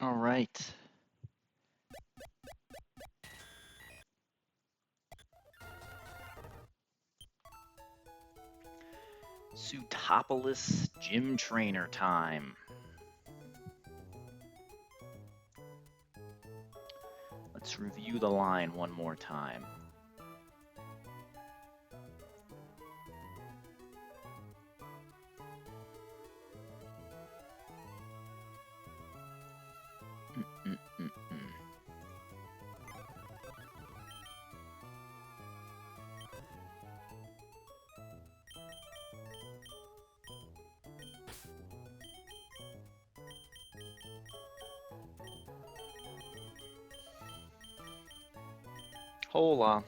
All right. Sootopolis Gym Trainer time. Let's review the line one more time. Hola.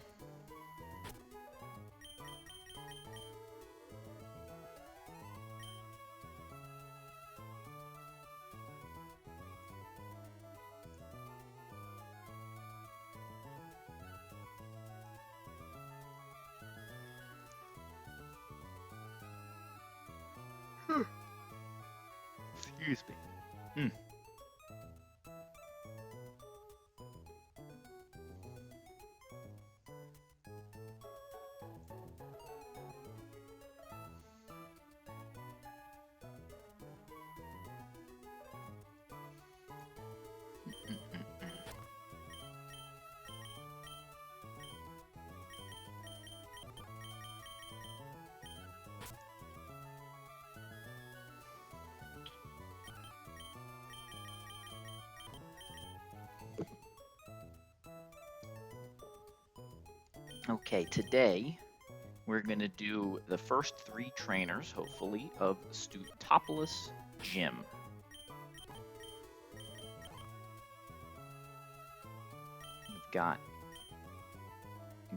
Excuse me. Okay, today we're going to do the first 3 trainers, hopefully, of Sootopolis Gym. We've got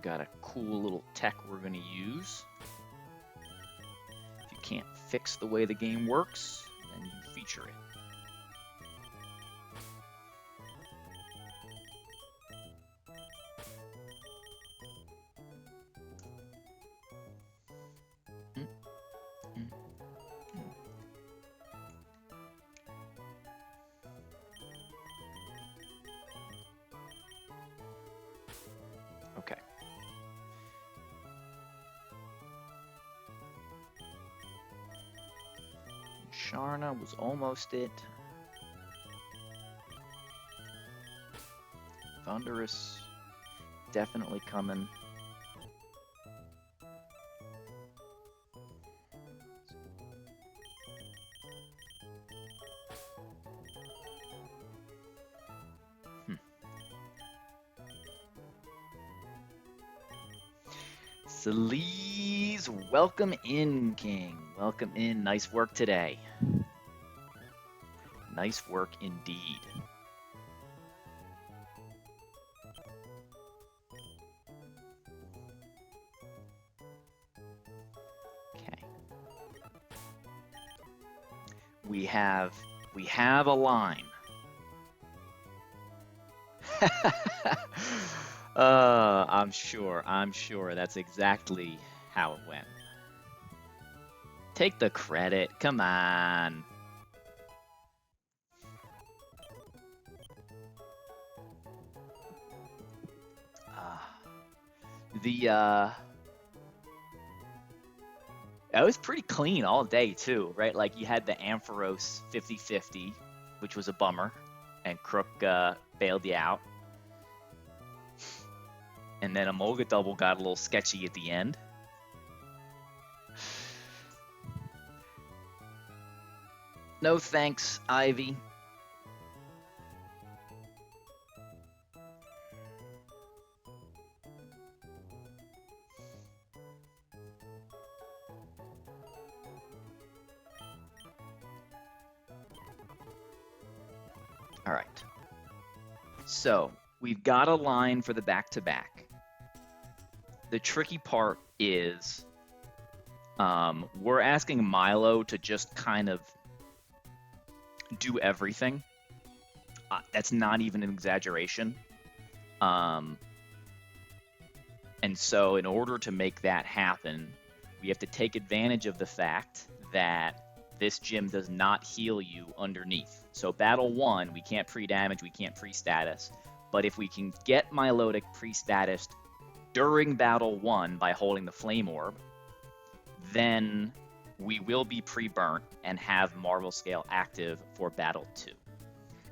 a cool little tech we're going to use. If you can't fix the way the game works, then you feature it. Okay. Sharna was almost it. Thunderous, definitely coming. Celise, welcome in, King. Welcome in. Nice work today. Nice work indeed. Okay. We have a line. I'm sure that's exactly how it went. Take the credit. Come on. It was pretty clean all day too, right? Like you had the Ampharos 50-50, which was a bummer, and Crook bailed you out. And then Emolga double got a little sketchy at the end. No thanks, Ivy. All right. So we've got a line for the back-to-back. The tricky part is we're asking Milo to just kind of do everything. That's not even an exaggeration. And so in order to make that happen, we have to take advantage of the fact that this gym does not heal you underneath. So battle 1, we can't pre-damage, we can't pre-status. But if we can get Milotic pre-statused during battle 1 by holding the Flame Orb, then we will be pre-burnt and have Marvel Scale active for battle 2.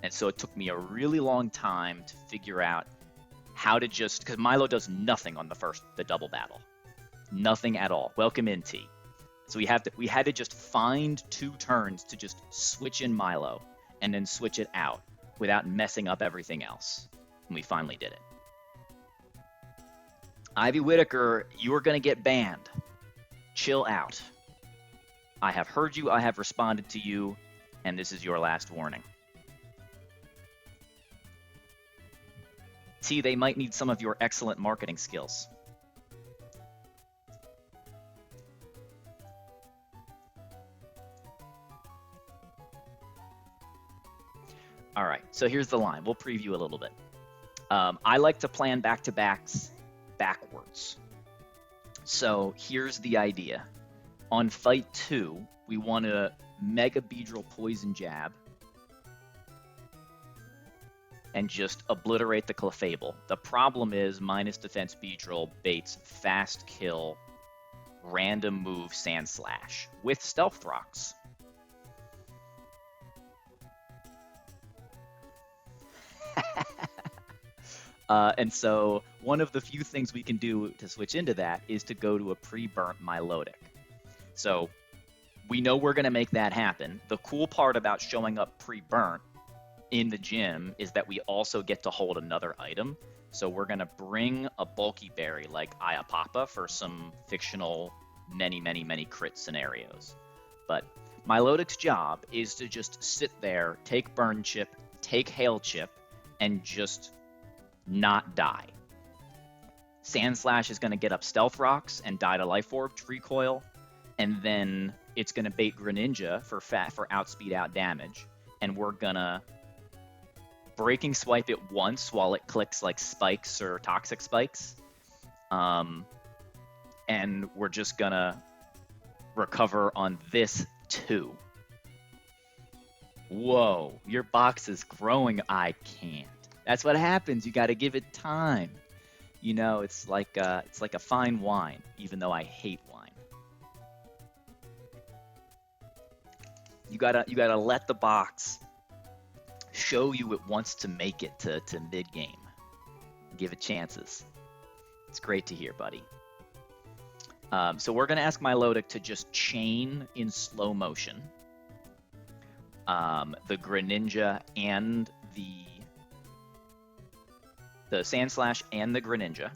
And so it took me a really long time to figure out how to just, because Milo does nothing on the double battle. Nothing at all. Welcome in, T. So we had to just find 2 turns to just switch in Milo and then switch it out without messing up everything else. And we finally did it. Ivy Whitaker, you are going to get banned. Chill out. I have heard you, I have responded to you, and this is your last warning. T, they might need some of your excellent marketing skills. All right, so here's the line. We'll preview a little bit. I like to plan back-to-backs backwards. So here's the idea. On fight 2, we want to Mega Beedrill Poison Jab and just obliterate the Clefable. The problem is minus defense Beedrill baits fast kill random move Sand Slash with Stealth Rocks. And so one of the few things we can do to switch into that is to go to a pre-burnt Milotic. So we know we're going to make that happen. The cool part about showing up pre-burnt in the gym is that we also get to hold another item. So we're going to bring a bulky berry like Ayapapa for some fictional many crit scenarios. But Milotic's job is to just sit there, take Burn Chip, take Hail Chip, and just not die. Sand Slash is going to get up Stealth Rocks and die to Life Orb to recoil, and then it's going to bait Greninja for outspeed out damage, and we're going to Breaking Swipe it once while it clicks like spikes or toxic spikes, and we're just going to recover on this too. Whoa, your box is growing. I can't. That's what happens. You got to give it time. You know, it's like a fine wine, even though I hate wine. You gotta let the box show you it wants to make it to mid game. Give it chances. It's great to hear, buddy. So we're gonna ask Milotic to just chain in slow motion the Greninja and the Sand Slash and the Greninja.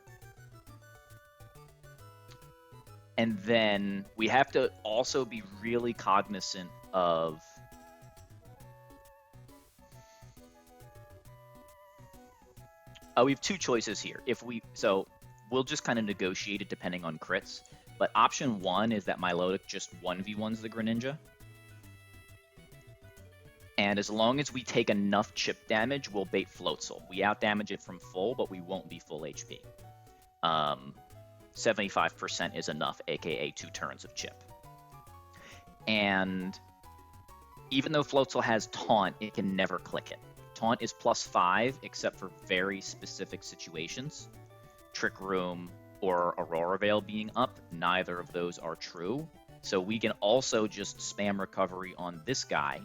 And then we have to also be really cognizant of we have 2 choices here. So we'll just kind of negotiate it depending on crits. But option 1 is that Milotic just 1v1s the Greninja. And as long as we take enough chip damage, we'll bait Floatzel. We outdamage it from full, but we won't be full HP. 75% is enough, aka 2 turns of chip. And even though Floatzel has Taunt, it can never click it. Taunt is +5, except for very specific situations. Trick Room or Aurora Veil being up, neither of those are true. So we can also just spam recovery on this guy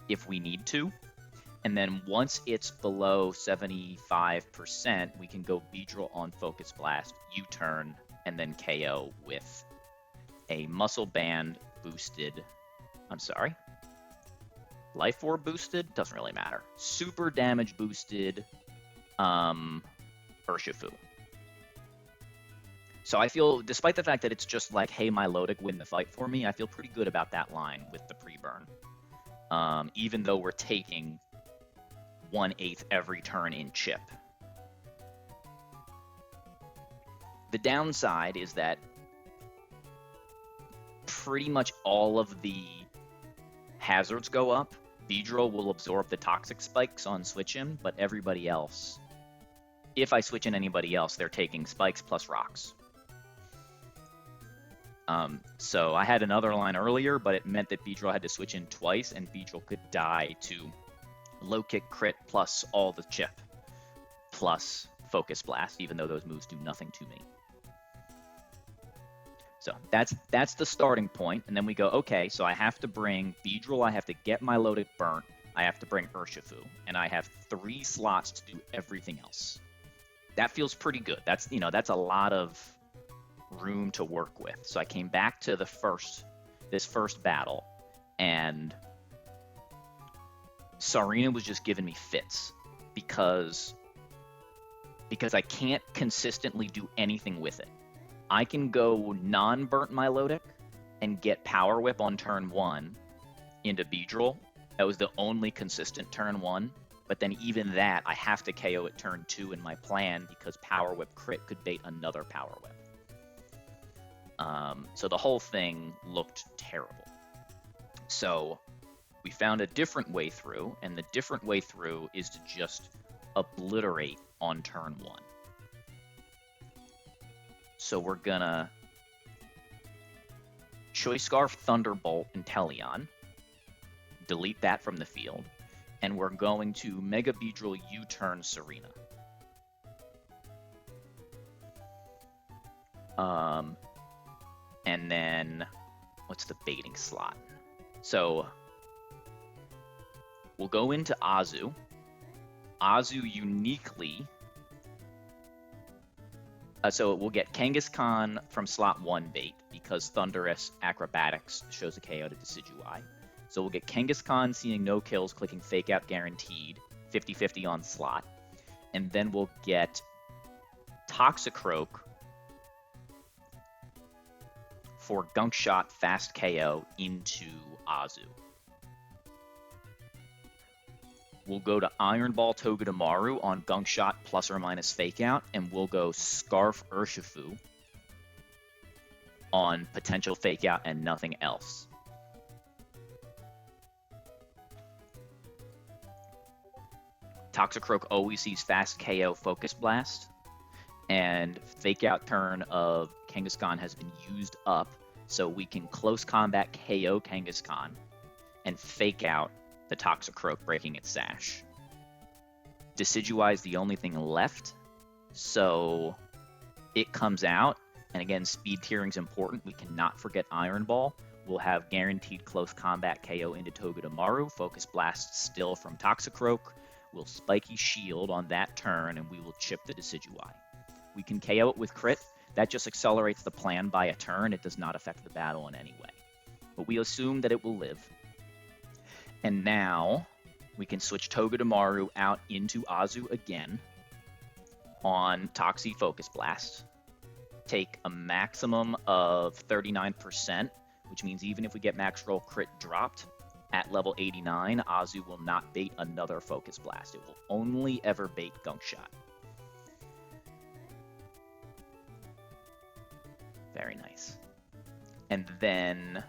if we need to. And then once it's below 75%, we can go Beedrill on Focus Blast, U-turn, and then KO with a Muscle Band boosted, Life Orb boosted? Doesn't really matter. Super damage boosted Urshifu. So I feel, despite the fact that it's just like, hey, Milotic, win the fight for me, I feel pretty good about that line with the pre-burn. Even though we're taking 1/8 every turn in chip. The downside is that pretty much all of the hazards go up. Beedrill will absorb the toxic spikes on switch in, but everybody else, if I switch in anybody else, they're taking spikes plus rocks. So I had another line earlier, but it meant that Beedrill had to switch in twice, and Beedrill could die to low kick crit plus all the chip plus focus blast, even though those moves do nothing to me. So that's the starting point, and then we go, okay, so I have to bring Beedrill, I have to get my Milotic burnt, I have to bring Urshifu, and I have 3 slots to do everything else. That feels pretty good. That's a lot of room to work with. So I came back to this first battle, and Sarina was just giving me fits because I can't consistently do anything with it. I can go non-burnt Milotic and get Power Whip on turn 1 into Beedrill. That was the only consistent turn 1. But then even that, I have to KO at turn 2 in my plan because Power Whip crit could bait another Power Whip. So the whole thing looked terrible. So we found a different way through, and the different way through is to just obliterate on turn 1. So we're gonna Choice Scarf, Thunderbolt, and Teleon. Delete that from the field. And we're going to Mega Beedrill U-turn Serena. And then, what's the baiting slot? So, we'll go into Azu. Azu uniquely... so we'll get Kangaskhan from slot 1 bait, because Thunderous Acrobatics shows a KO to Decidueye. So we'll get Kangaskhan seeing no kills, clicking Fake Out guaranteed, 50-50 on slot. And then we'll get Toxicroak for Gunk Shot fast KO into Azu. We'll go to Iron Ball Togedemaru on Gunk Shot plus or minus Fake Out, and we'll go Scarf Urshifu on potential Fake Out and nothing else. Toxicroak always sees fast KO Focus Blast, and Fake Out turn of Kangaskhan has been used up, so we can close combat KO Kangaskhan and Fake Out the Toxicroak, breaking its sash. Decidueye is the only thing left, so it comes out, and again, speed tiering is important. We cannot forget Iron Ball. We'll have guaranteed close combat KO into Togedemaru, Focus Blast still from Toxicroak. We'll Spiky Shield on that turn, and we will chip the Decidueye. We can KO it with crit. That just accelerates the plan by a turn. It does not affect the battle in any way. But we assume that it will live. And now we can switch Togedemaru out into Azu again on Toxie Focus Blast. Take a maximum of 39%, which means even if we get max roll crit dropped, at level 89, Azu will not bait another Focus Blast. It will only ever bait Gunk Shot. Very nice. And then...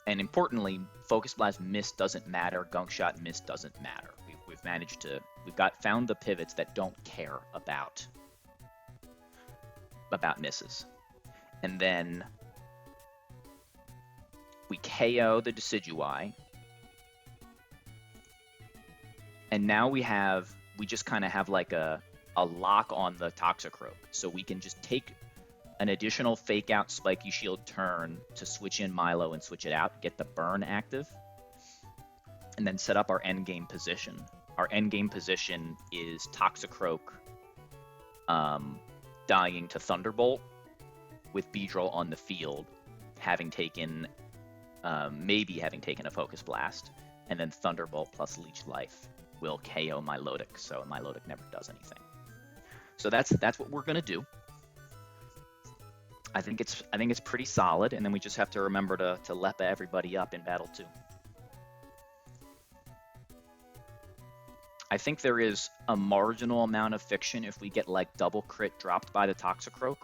and importantly, Focus Blast miss doesn't matter, Gunk Shot miss doesn't matter. We've managed to... found the pivots that don't care about misses. And then we KO the Decidueye. And now we just kind of have like a lock on the Toxicroak. So we can just take an additional Fake Out Spiky Shield turn to switch in Milo and switch it out, get the burn active, and then set up our endgame position. Our endgame position is Toxicroak dying to Thunderbolt with Beedrill on the field, maybe having taken a Focus Blast, and then Thunderbolt plus Leech Life will KO Milotic, so Milotic never does anything. So that's what we're gonna do. I think it's pretty solid, and then we just have to remember to Lepa everybody up in Battle 2. I think there is a marginal amount of fiction if we get like double crit dropped by the Toxicroak.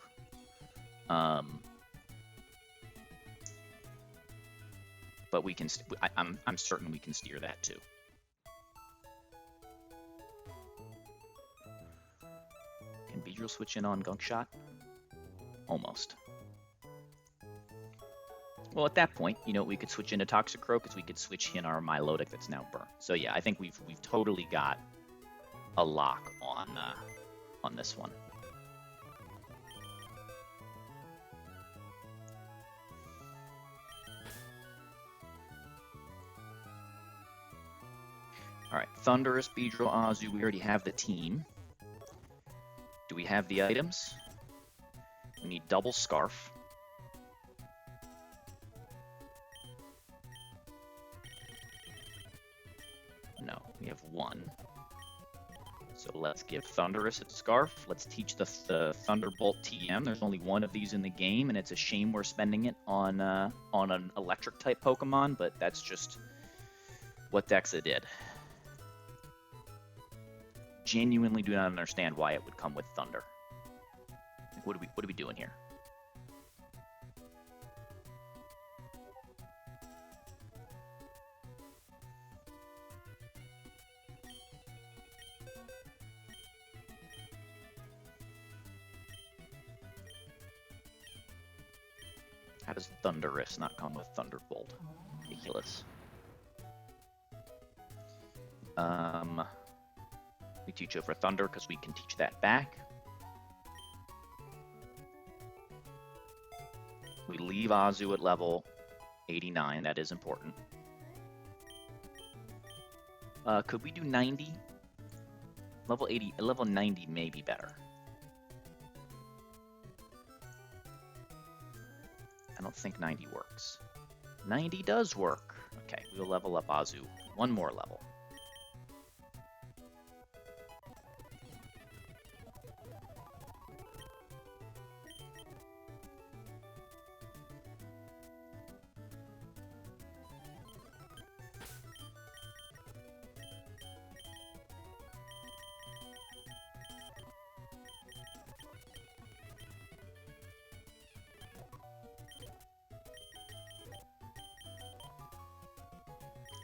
But we can. I'm certain we can steer that too. Beedrill switch in on Gunk Shot? Almost. Well, at that point, you know, we could switch into Toxicroak because we could switch in our Milotic that's now burnt. So yeah, I think we've totally got a lock on this one. All right, Thunderous, Beedrill, Azu. We already have the team. Do we have the items? We need double Scarf. No, we have one. So let's give Thunderous a Scarf. Let's teach the Thunderbolt TM. There's only one of these in the game, and it's a shame we're spending it on an Electric type Pokemon, but that's just what Dexa did. Genuinely do not understand why it would come with Thunder. Like, what are we doing here? How does Thunderous not come with Thunderbolt? Ridiculous. We teach over Thunder because we can teach that back. We leave Azu at level 89. That is important. Could we do 90? Level 80, level 90 may be better. I don't think 90 works. 90 does work. Okay, we'll level up Azu one more level.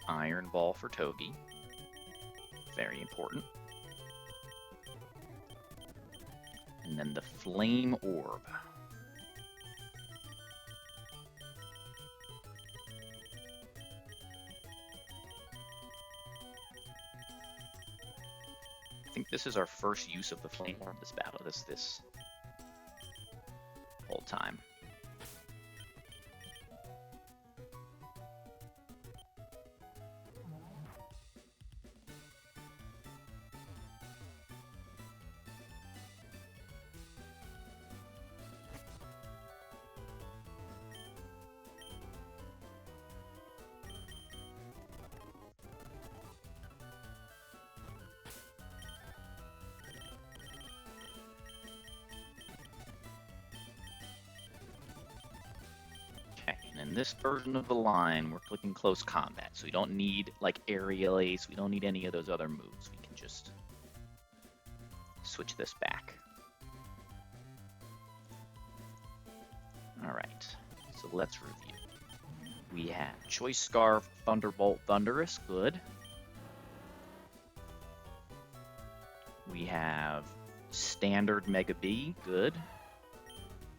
Iron Ball for Togi. Very important. And then the Flame Orb. I think this is our first use of the Flame Orb this battle, this whole time. In this version of the line, we're clicking close combat, so we don't need like aerial ace, we don't need any of those other moves. We can just switch this back. Alright, so let's review. We have Choice Scarf, Thunderbolt, Thunderous, good. We have Standard Mega B, good.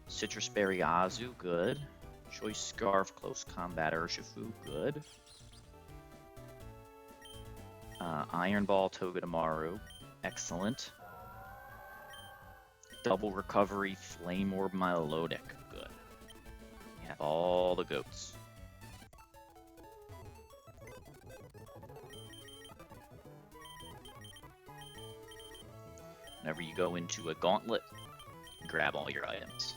Citrus Berry Azu, good. Choice Scarf, Close Combat Urshifu, good. Iron Ball, Togedemaru, excellent. Double Recovery, Flame Orb, Milotic, good. We have all the goats. Whenever you go into a gauntlet, grab all your items.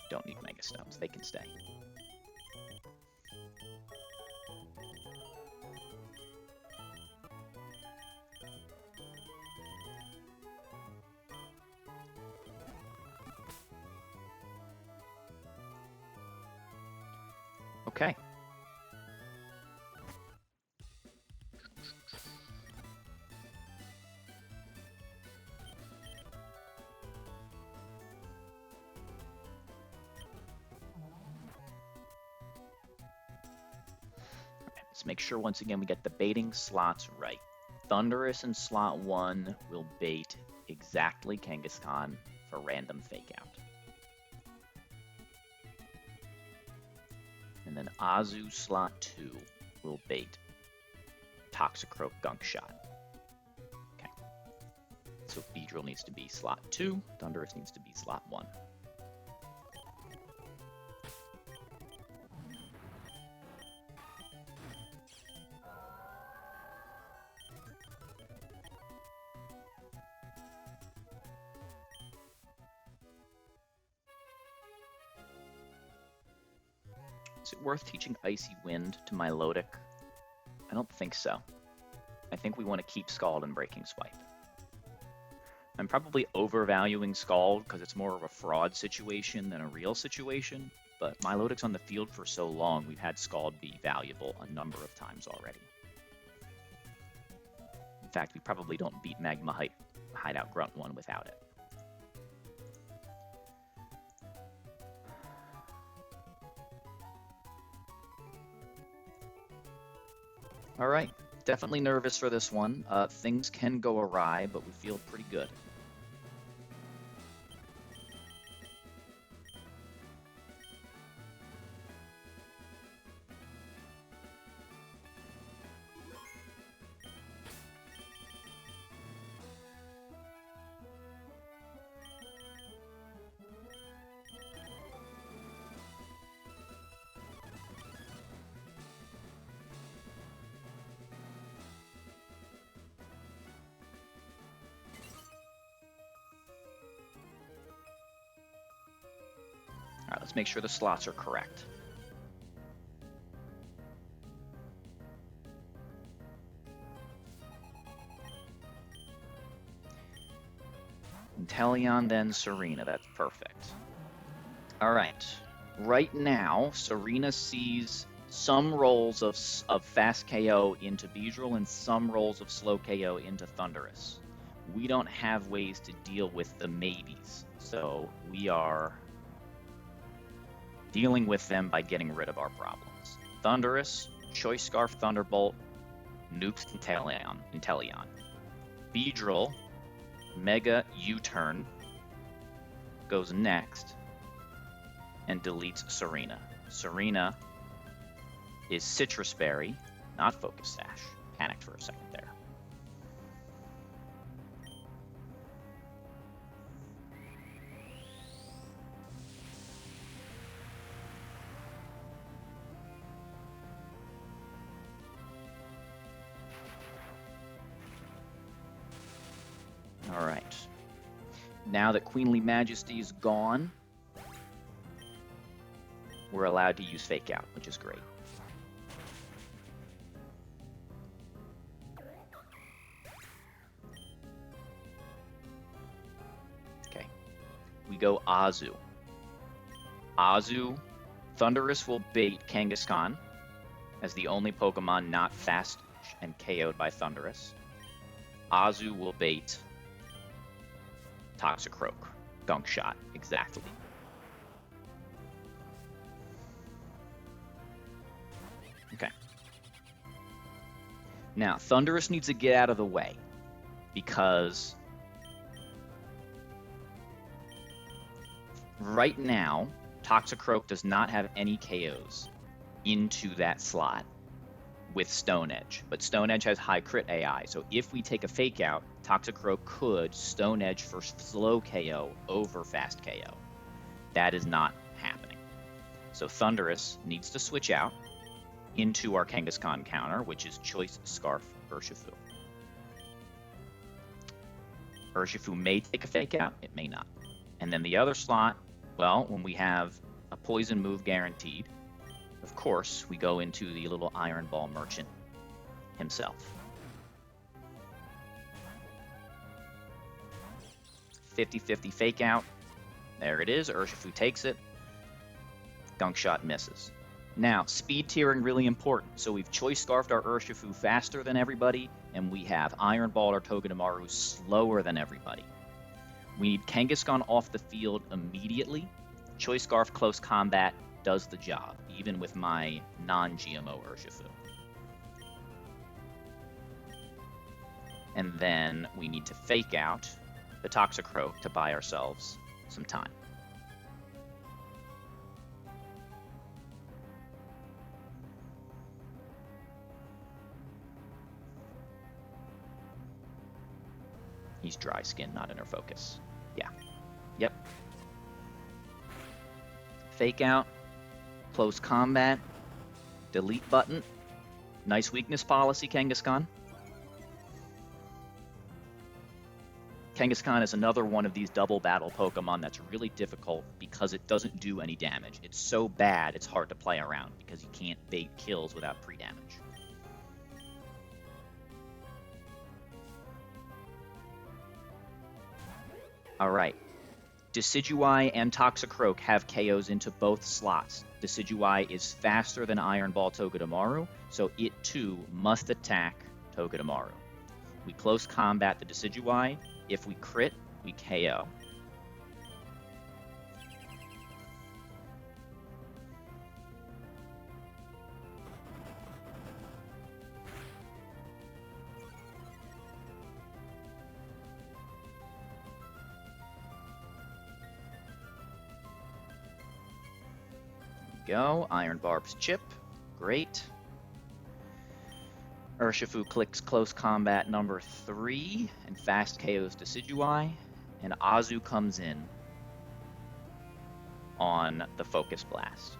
Don't need Mega Stones, they can stay. Okay. Let's make sure once again we get the baiting slots right. Thunderous in slot 1 will bait exactly Kangaskhan for random fake out. And then Azu slot 2 will bait Toxicroak Gunk Shot. Okay. So Beedrill needs to be slot 2, Thunderous needs to be slot 1. Is it worth teaching Icy Wind to Milotic? I don't think so. I think we want to keep Scald and Breaking Swipe. I'm probably overvaluing Scald because it's more of a fraud situation than a real situation, but Milotic's on the field for so long, we've had Scald be valuable a number of times already. In fact, we probably don't beat Magma Hideout Grunt 1 without it. All right, definitely nervous for this one. Things can go awry, but we feel pretty good. All right, let's make sure the slots are correct. Inteleon, then Serena. That's perfect. All right. Right now, Serena sees some rolls of fast KO into Beedrill and some rolls of slow KO into Thunderous. We don't have ways to deal with the maybes, so we are dealing with them by getting rid of our problems. Thunderous, Choice Scarf Thunderbolt, nukes Inteleon. Beedrill, Mega U-turn, goes next and deletes Serena. Serena is Citrus Berry, not Focus Sash. Panicked for a second there. All right. Now that Queenly Majesty is gone, we're allowed to use Fake Out, which is great. Okay. We go Azu. Azu, Thunderous will bait Kangaskhan as the only Pokemon not fast and KO'd by Thunderous. Azu will bait Toxicroak, Gunk Shot, exactly. Okay. Now, Thunderous needs to get out of the way because right now, Toxicroak does not have any KOs into that slot with Stone Edge, but Stone Edge has high crit AI, so if we take a Fake Out, Toxicroak could Stone Edge for slow KO over fast KO. That is not happening. So Thunderous needs to switch out into our Kangaskhan counter, which is Choice Scarf Urshifu. Urshifu may take a Fake Out, it may not. And then the other slot, well, when we have a poison move guaranteed, of course, we go into the little Iron Ball merchant himself. 50-50 Fake Out. There it is. Urshifu takes it. Gunk Shot misses. Now, speed tiering really important. So we've Choice Scarfed our Urshifu faster than everybody, and we have Iron Ball our Togedemaru slower than everybody. We need Kangaskhan off the field immediately. Choice Scarf Close Combat does the job, even with my non-GMO Urshifu. And then we need to fake out the Toxicroak to buy ourselves some time. He's dry skin, not inner focus. Yeah. Yep. Fake out. Close combat. Delete button. Nice weakness policy, Kangaskhan. Kangaskhan is another one of these double battle Pokemon that's really difficult because it doesn't do any damage. It's so bad, it's hard to play around because you can't bait kills without pre-damage. Alright. Decidueye and Toxicroak have KOs into both slots. Decidueye is faster than Iron Ball Togedemaru, so it too must attack Togedemaru. We close combat the Decidueye. If we crit, we KO. Go. Iron Barb's Chip. Great. Urshifu clicks close combat number 3 and fast KOs Decidueye, and Azu comes in on the Focus Blast.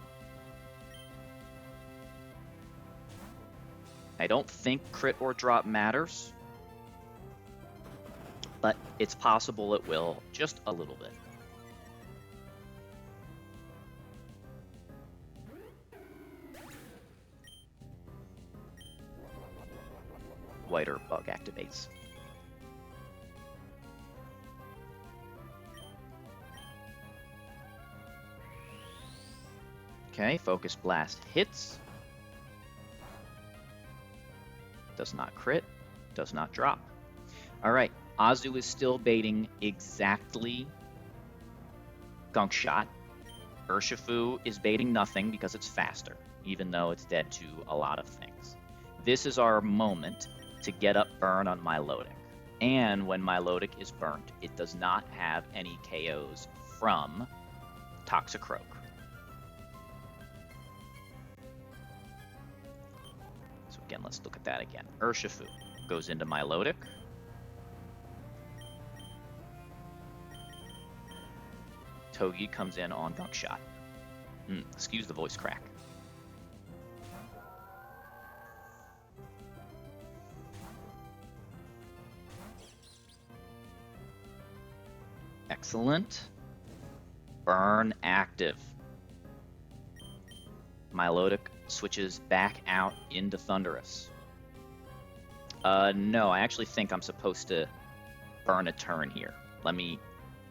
I don't think crit or drop matters, but it's possible it will, just a little bit. Whiter Bug activates. Okay, Focus Blast hits. Does not crit, does not drop. Alright, Azu is still baiting exactly Gunk Shot. Urshifu is baiting nothing because it's faster, even though it's dead to a lot of things. This is our moment to get up burn on Milotic. And when Milotic is burnt, it does not have any KOs from Toxicroak. So again, let's look at that again. Urshifu goes into Milotic. Togi comes in on Gunk Shot. Excuse the voice crack. Excellent. Burn active. Milotic switches back out into Thundurus. No, I actually think I'm supposed to burn a turn here. Let me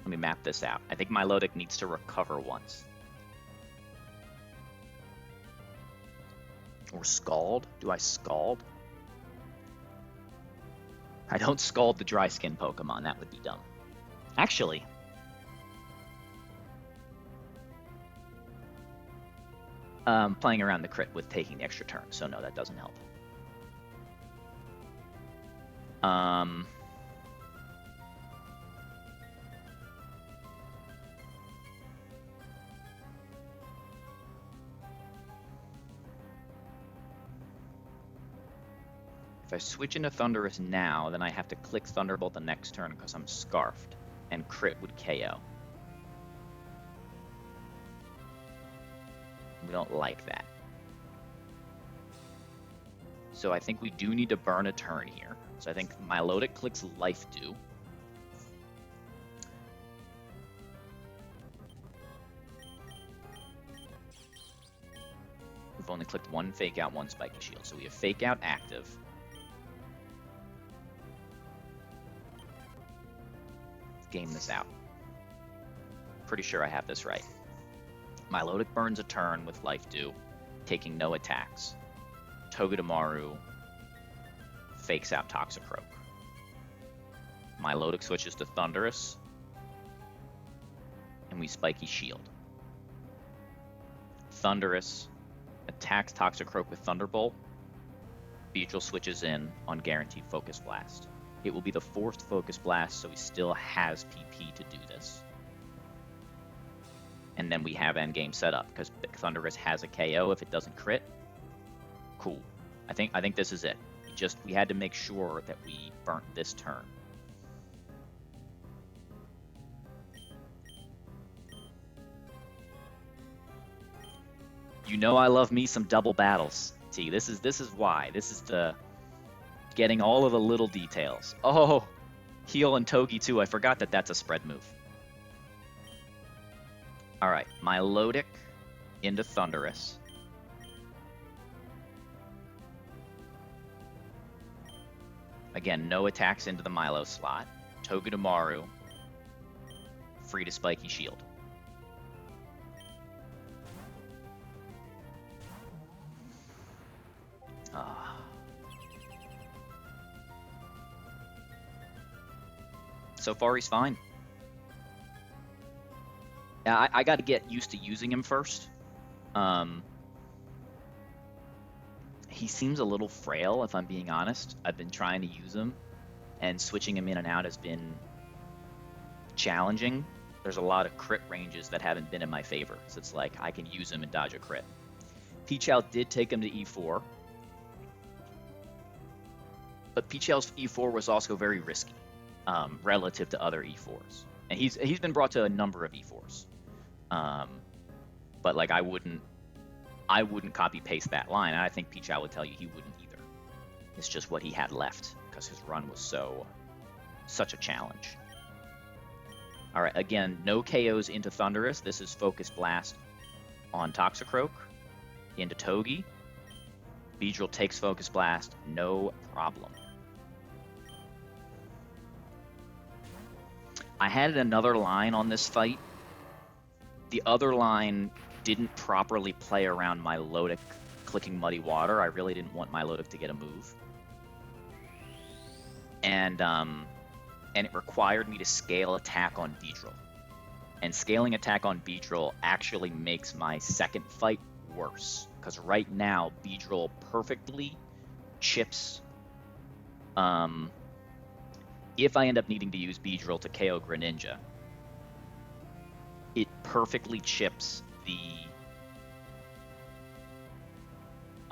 map this out. I think Milotic needs to recover once. Or Scald? Do I Scald? I don't Scald the dry skin Pokemon. That would be dumb. Actually, playing around the crit with taking the extra turn, so no, that doesn't help. If I switch into Thundurus now, then I have to click Thunderbolt the next turn because I'm Scarfed, and crit would KO. We don't like that. So I think we do need to burn a turn here. So I think Milotic clicks Life Dew. We've only clicked one Fake Out, one Spiky Shield. So we have Fake Out active. Let's game this out. Pretty sure I have this right. Milotic burns a turn with Life Dew, taking no attacks. Togedemaru fakes out Toxicroak. Milotic switches to Thundurus, and we Spiky Shield. Thundurus attacks Toxicroak with Thunderbolt. Beedrill switches in on Guaranteed Focus Blast. It will be the 4th Focus Blast, so he still has PP to do this. And then we have endgame set up, because Thunderous has a KO if it doesn't crit. Cool. I think this is it. We had to make sure that we burnt this turn. You know I love me some double battles. See, this is why. This is the getting all of the little details. Oh, heal and Togi too. I forgot that that's a spread move. All right, Milotic into Thunderous. Again, no attacks into the Milo slot. Togedemaru, free to Spiky Shield. So far, he's fine. Yeah, I got to get used to using him first. He seems a little frail, if I'm being honest. I've been trying to use him, and switching him in and out has been challenging. There's a lot of crit ranges that haven't been in my favor, so it's like I can use him and dodge a crit. Pichao did take him to E4, but Pichao's E4 was also very risky relative to other E4s, and he's been brought to a number of E4s. But like I wouldn't copy paste that line. And I think Pichao would tell you he wouldn't either. It's just what he had left because his run was such a challenge. All right, again, no KOs into Thunderous. This is Focus Blast on Toxicroak into Togi. Beedrill takes Focus Blast, no problem. I had another line on this fight. The other line didn't properly play around Milotic clicking Muddy Water. I really didn't want Milotic to get a move. And it required me to scale attack on Beedrill. And scaling attack on Beedrill actually makes my second fight worse. Because right now, Beedrill perfectly chips... if I end up needing to use Beedrill to KO Greninja, it perfectly chips the...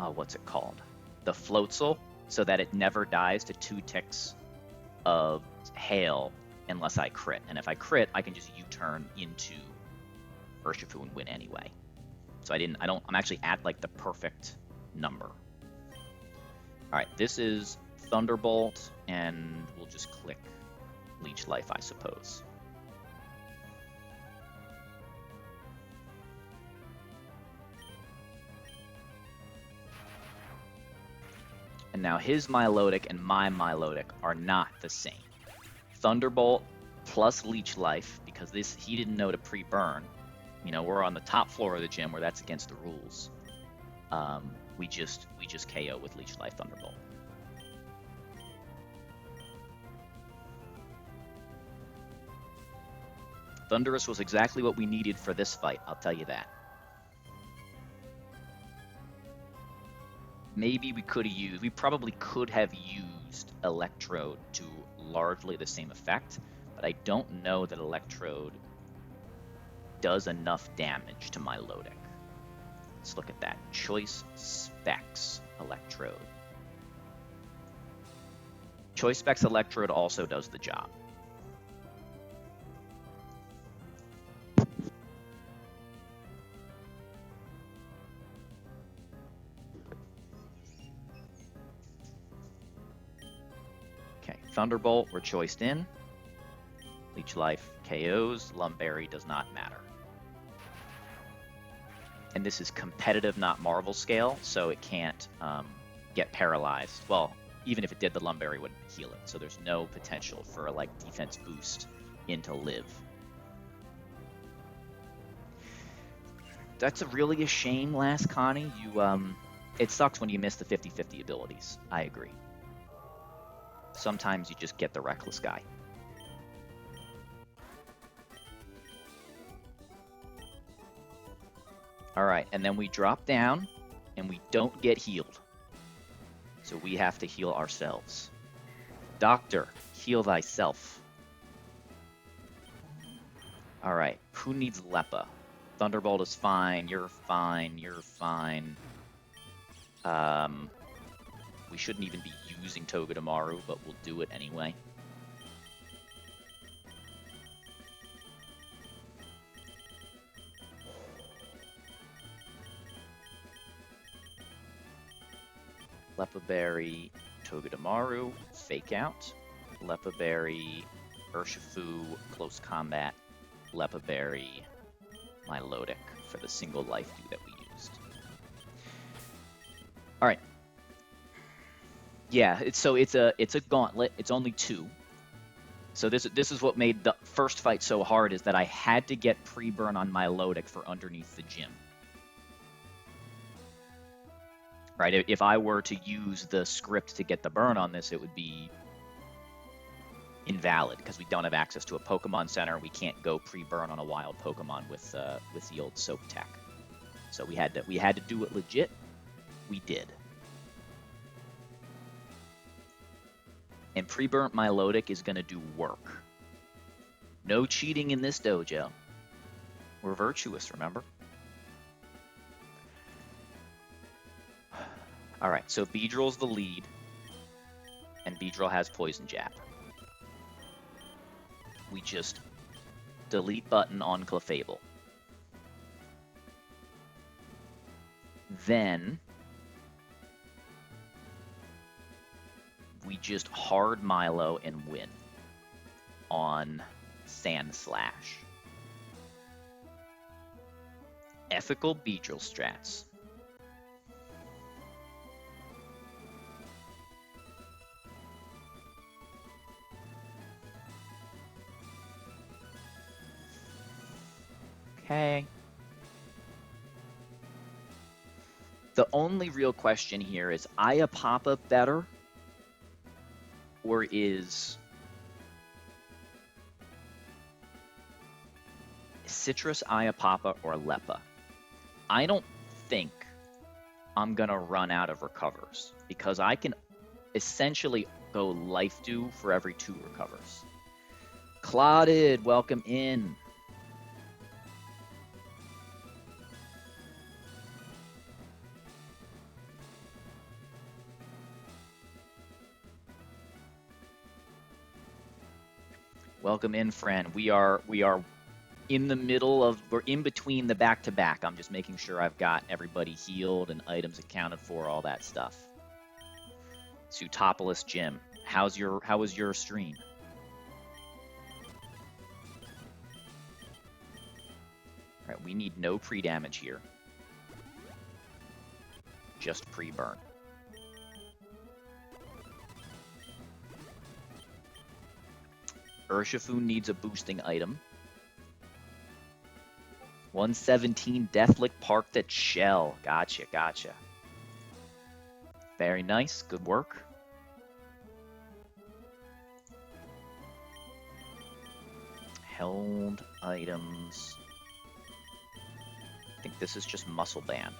what's it called? The Floatzel, so that it never dies to 2 ticks of hail unless I crit. And if I crit, I can just U-turn into Urshifu and win anyway. So I'm actually at like the perfect number. All right, this is Thunderbolt, and we'll just click Leech Life, I suppose. And now his Milotic and my Milotic are not the same. Thunderbolt plus Leech Life, because he didn't know to pre-burn. You know, we're on the top floor of the gym where that's against the rules. We just KO with Leech Life Thunderbolt. Thunderous was exactly what we needed for this fight, I'll tell you that. Maybe we probably could have used Electrode to largely the same effect, but I don't know that Electrode does enough damage to Milotic. Let's look at that. Choice Specs Electrode. Choice Specs Electrode also does the job. Thunderbolt, we're choiced in. Leech Life KOs. Lumberry does not matter. And this is competitive, not Marvel scale, so it can't get paralyzed. Well, even if it did, the Lumberry wouldn't heal it, so there's no potential for a defense boost into Live. That's really a shame, Last Connie. It sucks when you miss the 50-50 abilities. I agree. Sometimes you just get the reckless guy. All right, and then we drop down, and we don't get healed. So we have to heal ourselves. Doctor, heal thyself. All right, who needs Lepa? Thunderbolt is fine. You're fine. You're fine. We shouldn't even be using Togedemaru, but we'll do it anyway. Lepa Berry, Togedemaru, Fake Out. Lepa Berry, Urshifu, Close Combat. Lepa Berry, Milotic for the single life dew that we used. All right. Yeah, it's a gauntlet. It's only 2. So this is what made the first fight so hard, is that I had to get pre-burn on Milotic for underneath the gym. Right? If I were to use the script to get the burn on this, it would be invalid because we don't have access to a Pokemon Center. We can't go pre-burn on a wild Pokemon with the old soap tech. So we had to do it legit. We did. And pre-burnt Milotic is going to do work. No cheating in this dojo. We're virtuous, remember? All right, so Beedrill's the lead, and Beedrill has Poison Jab. We just delete button on Clefable. Then we just hard Milo and win on Sand Slash. Ethical Beedrill strats. Okay. The only real question here is Iapapa better, or is Citrus Iapapa or Lepa? I don't think I'm going to run out of recovers because I can essentially go Life Dew for every 2 recovers. Clouded, welcome in. Welcome in, friend. We are in the middle of, we're in between the back-to-back. I'm just making sure I've got everybody healed and items accounted for, all that stuff. Sootopolis Gym. How was your stream? All right, we need no pre-damage here. Just pre-burn. Urshifu needs a boosting item. 117 Deathlick parked at Shell. Gotcha. Very nice. Good work. Held items. I think this is just Muscle Band.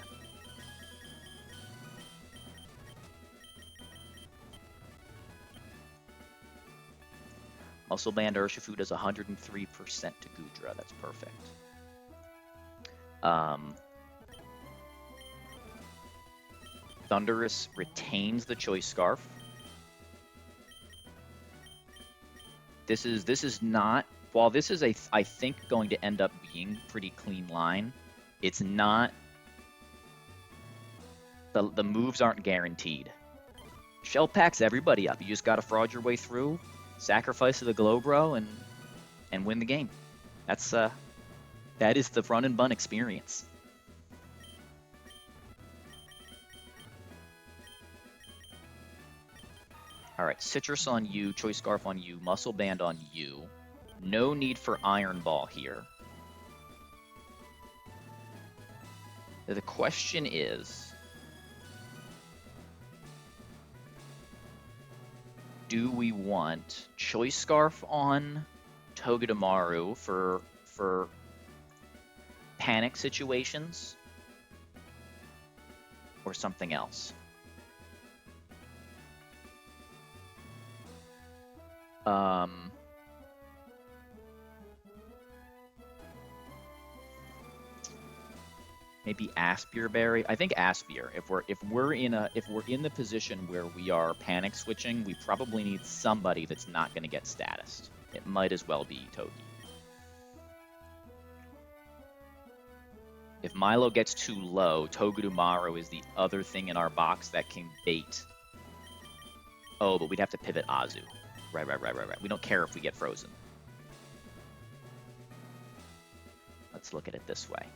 Muscle Band Urshifu does 103% to Goodra. That's perfect. Thundurus retains the Choice Scarf. This is not, while this is I think going to end up being pretty clean line, it's not, the moves aren't guaranteed. Shell packs everybody up. You just got to fraud your way through, sacrifice to the Glowbro, and win the game. That is the run and bun experience. All right, Citrus on you, Choice Scarf on you, Muscle Band on you. No need for Iron Ball here. The question is, do we want Choice Scarf on Togedemaru for panic situations, or something else? Um, maybe Aspire Berry. I think Aspire. If we're in the position where we are panic switching, we probably need somebody that's not going to get statused. It might as well be Togi. If Milo gets too low, Togedemaru is the other thing in our box that can bait. Oh, but we'd have to pivot Azu. Right. We don't care if we get frozen. Let's look at it this way.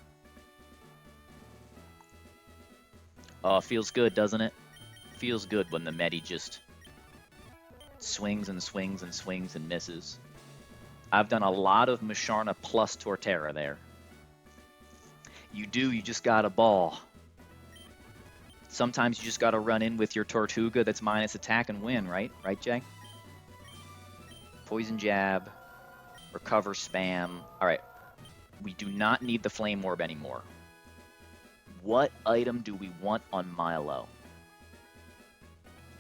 Oh, feels good, doesn't it? Feels good when the Medi just swings and swings and swings and misses. I've done a lot of Musharna plus Torterra there. You do, you just got a ball. Sometimes you just got to run in with your Tortuga that's minus attack and win, right? Right, Jay? Poison Jab, Recover Spam. All right, we do not need the Flame Orb anymore. What item do we want on Milo?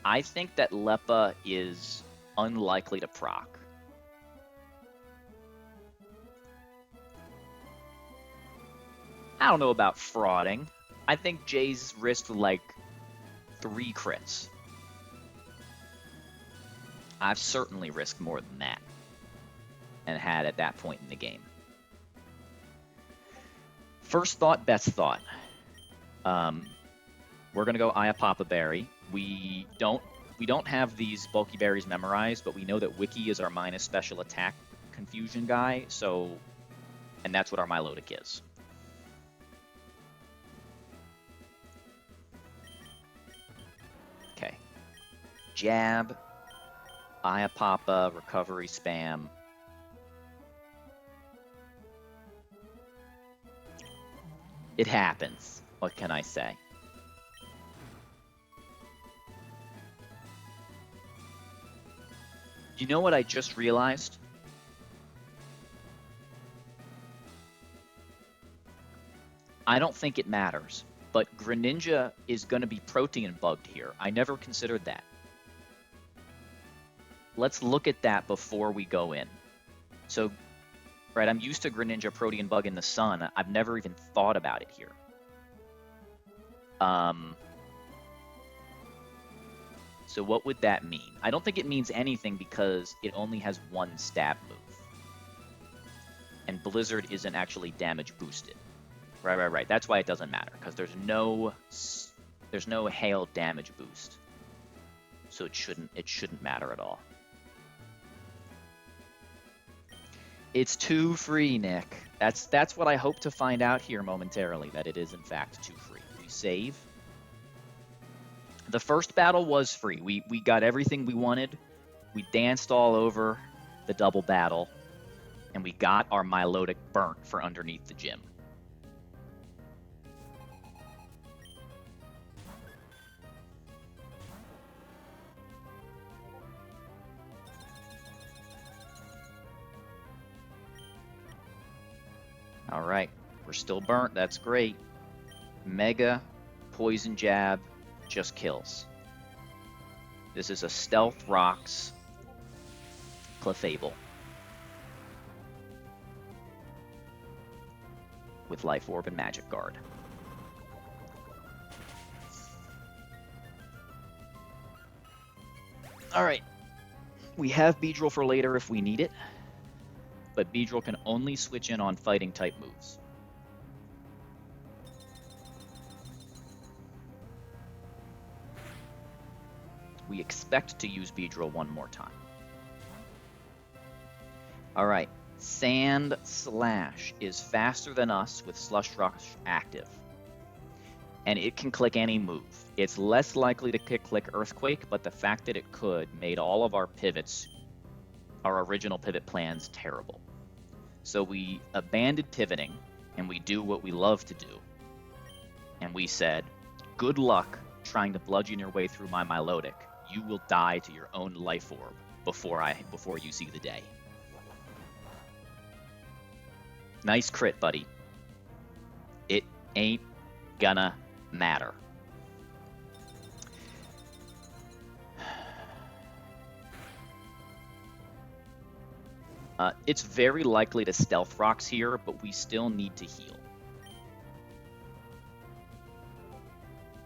I think that Leppa is unlikely to proc. I don't know about frauding. I think Jay's risked like 3 crits. I've certainly risked more than that and had at that point in the game. First thought, best thought. We're gonna go Ayapapa Berry. We don't have these bulky berries memorized, but we know that Wiki is our minus special attack confusion guy, so, and that's what our Milotic is. Okay. Jab, Ayapapa, Recovery Spam. It happens. What can I say? You know what I just realized? I don't think it matters, but Greninja is going to be protein bugged here. I never considered that. Let's look at that before we go in. So, right, I'm used to Greninja protein bug in the sun. I've never even thought about it here. So what would that mean? I don't think it means anything because it only has one stab move. And Blizzard isn't actually damage boosted. Right. That's why it doesn't matter, because there's no hail damage boost. So it shouldn't matter at all. It's too free, Nick. That's what I hope to find out here momentarily, that it is in fact too free. We save. The first battle was free. We got everything we wanted. We danced all over the double battle, and we got our Milotic burnt for underneath the gym. All right, we're still burnt. That's great. Mega Poison Jab just kills. This is a Stealth Rocks Clefable with Life Orb and Magic Guard. All right, we have Beedrill for later if we need it, but Beedrill can only switch in on fighting type moves. We expect to use Beedrill one more time. All right, Sand Slash is faster than us with Slush Rush active, and it can click any move. It's less likely to click Earthquake, but the fact that it could made all of our pivots, our original pivot plans, terrible. So we abandoned pivoting, and we do what we love to do. And we said, good luck trying to bludgeon your way through my Milotic. You will die to your own Life Orb before you see the day. Nice crit, buddy. It ain't gonna matter. It's very likely to Stealth Rocks here, but we still need to heal.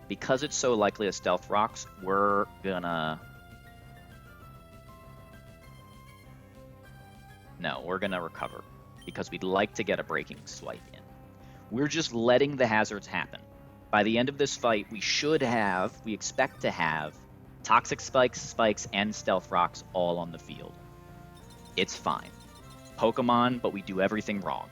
Because it's so likely to Stealth Rocks, we're gonna... No, we're gonna recover, because we'd like to get a Breaking Swipe in. We're just letting the hazards happen. By the end of this fight, we expect to have Toxic Spikes, and Stealth Rocks all on the field. It's fine. Pokemon, but we do everything wrong.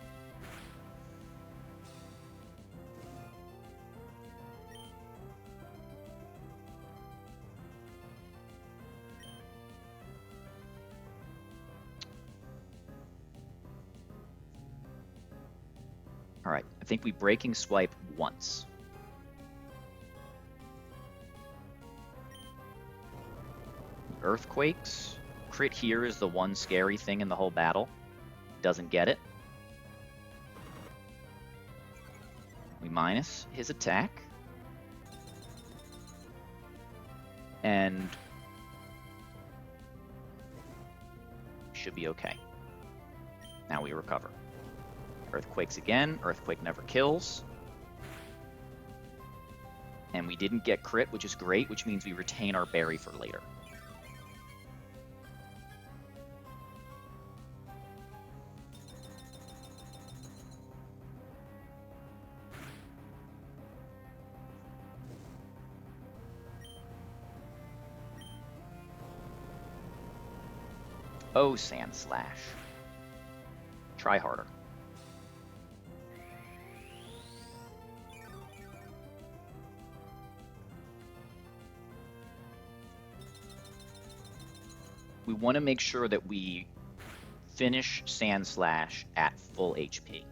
All right, I think we Breaking Swipe once. Earthquakes. Crit here is the one scary thing in the whole battle. Doesn't get it. We minus his attack. And should be okay. Now we recover. Earthquakes again. Earthquake never kills. And we didn't get crit, which is great, which means we retain our berry for later. Oh, Sand Slash. Try harder. We want to make sure that we finish Sand Slash at full HP.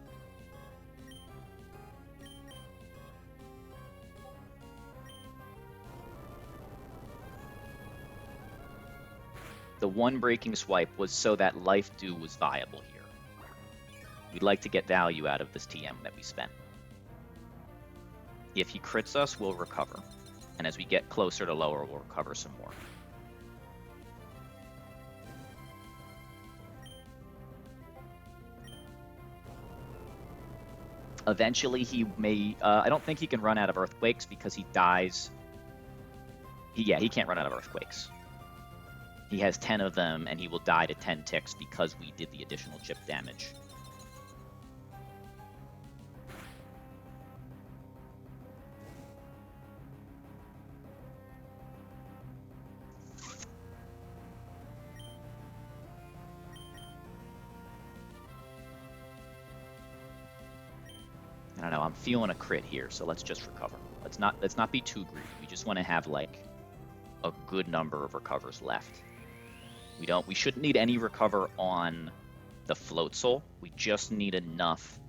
The one Breaking Swipe was so that Life Dew was viable here. We'd like to get value out of this TM that we spent. If he crits us, we'll recover. And as we get closer to lower, we'll recover some more. Eventually, he may... I don't think he can run out of Earthquakes because he dies... he can't run out of Earthquakes. He has 10 of them, and he will die to 10 ticks because we did the additional chip damage. I don't know, I'm feeling a crit here, so let's just recover. Let's not be too greedy. We just want to have, like, a good number of recovers left. We shouldn't need any recover on the Floatzel. We just need enough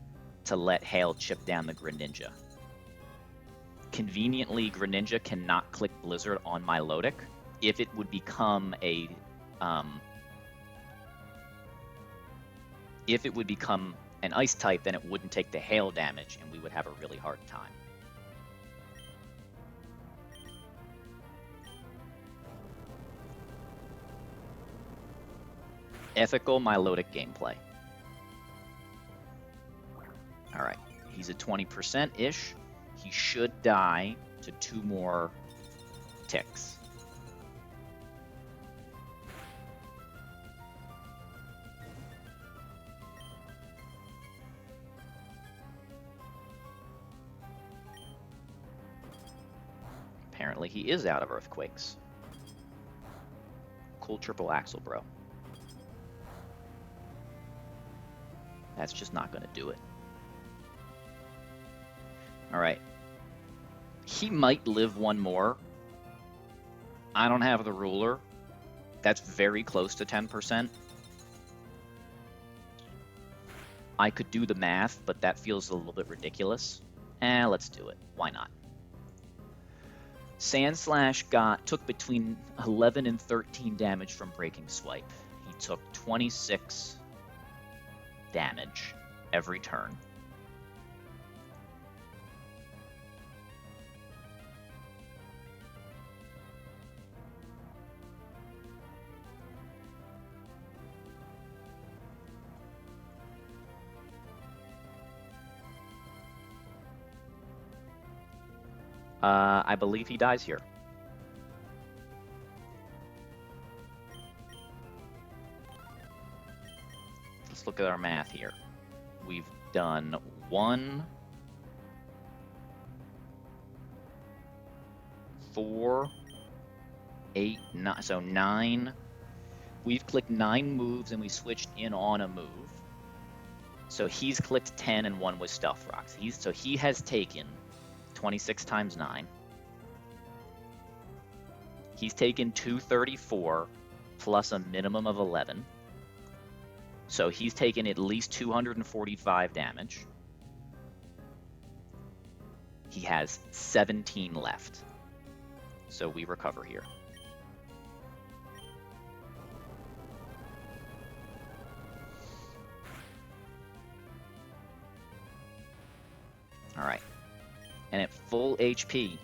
to let Hail chip down the Greninja. Conveniently, Greninja cannot click Blizzard on Milotic. If it would become a an Ice type, then it wouldn't take the Hail damage, and we would have a really hard time. Ethical Milotic gameplay. Alright, he's at 20%-ish. He should die to 2 more ticks. Apparently he is out of Earthquakes. Cool triple axle, bro. That's just not going to do it. Alright. He might live one more. I don't have the ruler. That's very close to 10%. I could do the math, but that feels a little bit ridiculous. Let's do it. Why not? Sand Slash took between 11 and 13 damage from Breaking Swipe. He took 26 damage every turn. I believe he dies here. Let's look at our math here. We've done 1, 4, 8, 9. So 9. We've clicked 9 moves and we switched in on a move. So he's clicked 10 and 1 was Stealth Rocks. So he has taken 26 times 9. He's taken 234 plus a minimum of 11. So he's taken at least 245 damage. He has 17 left. So we recover here. All right. And at full HP,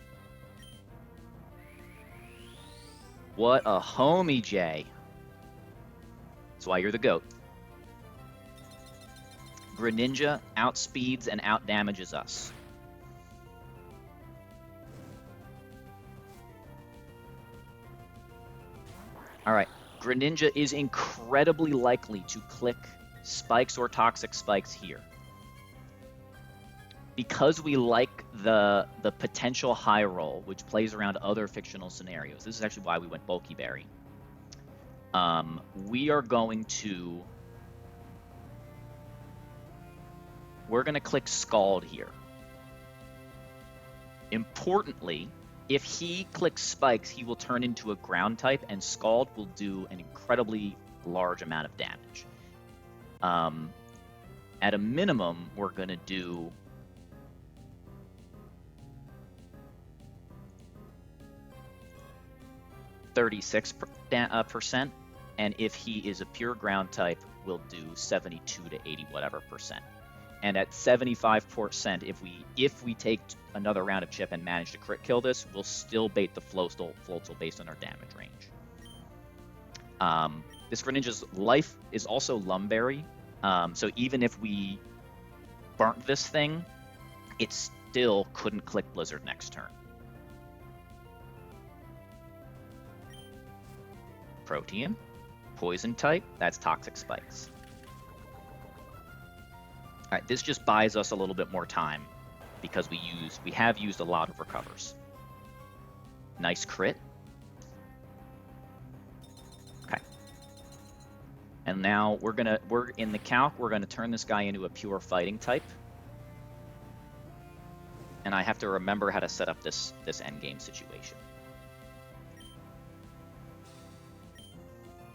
what a homie, Jay. That's why you're the GOAT. Greninja outspeeds and outdamages us. All right. Greninja is incredibly likely to click spikes or toxic spikes here. Because we like the potential high roll, which plays around other fictional scenarios, this is actually why we went Bulky Berry. We're going to click Scald here. Importantly, if he clicks spikes, he will turn into a ground type, and Scald will do an incredibly large amount of damage. At a minimum, we're going to do 36%, and if he is a pure ground type, we'll do 72 to 80 whatever percent. And at 75%, if we take another round of chip and manage to crit kill this, we'll still bait the Floatzel based on our damage range. This Greninja's life is also Lumberry, so even if we burnt this thing, it still couldn't click Blizzard next turn. Protean, poison type, that's toxic spikes. All right, this just buys us a little bit more time because we have used a lot of recovers. Nice crit. Okay. And now we're in the calc, we're gonna turn this guy into a pure fighting type. And I have to remember how to set up this endgame situation.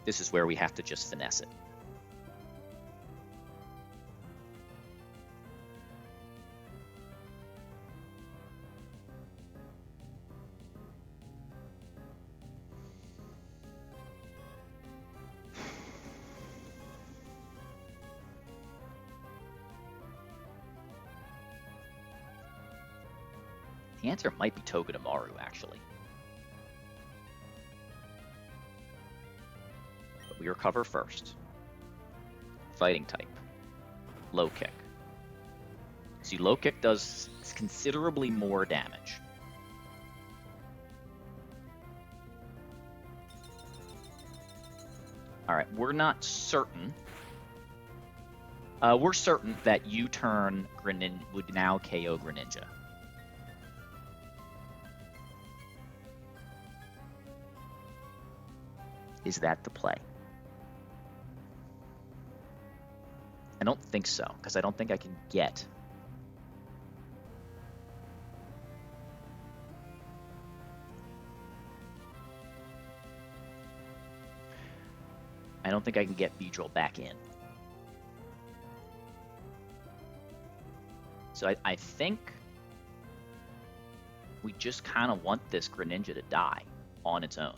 This is where we have to just finesse it. The answer might be Togedemaru, actually. We recover first. Fighting type. Low kick. See, low kick does considerably more damage. Alright, we're not certain. We're certain that U-turn Greninja would now KO Greninja. Is that the play? I don't think so, because I don't think I can get. I don't think I can get Beedrill back in. So I think we just kind of want this Greninja to die on its own.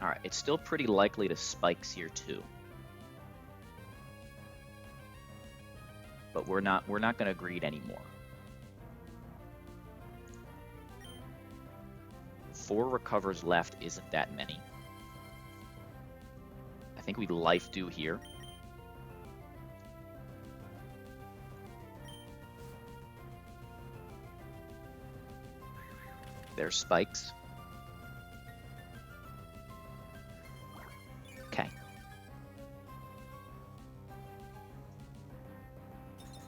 Alright, it's still pretty likely to spikes here too. But we're not gonna greed anymore. 4 recovers left isn't that many. think we life do here. There's spikes. Okay.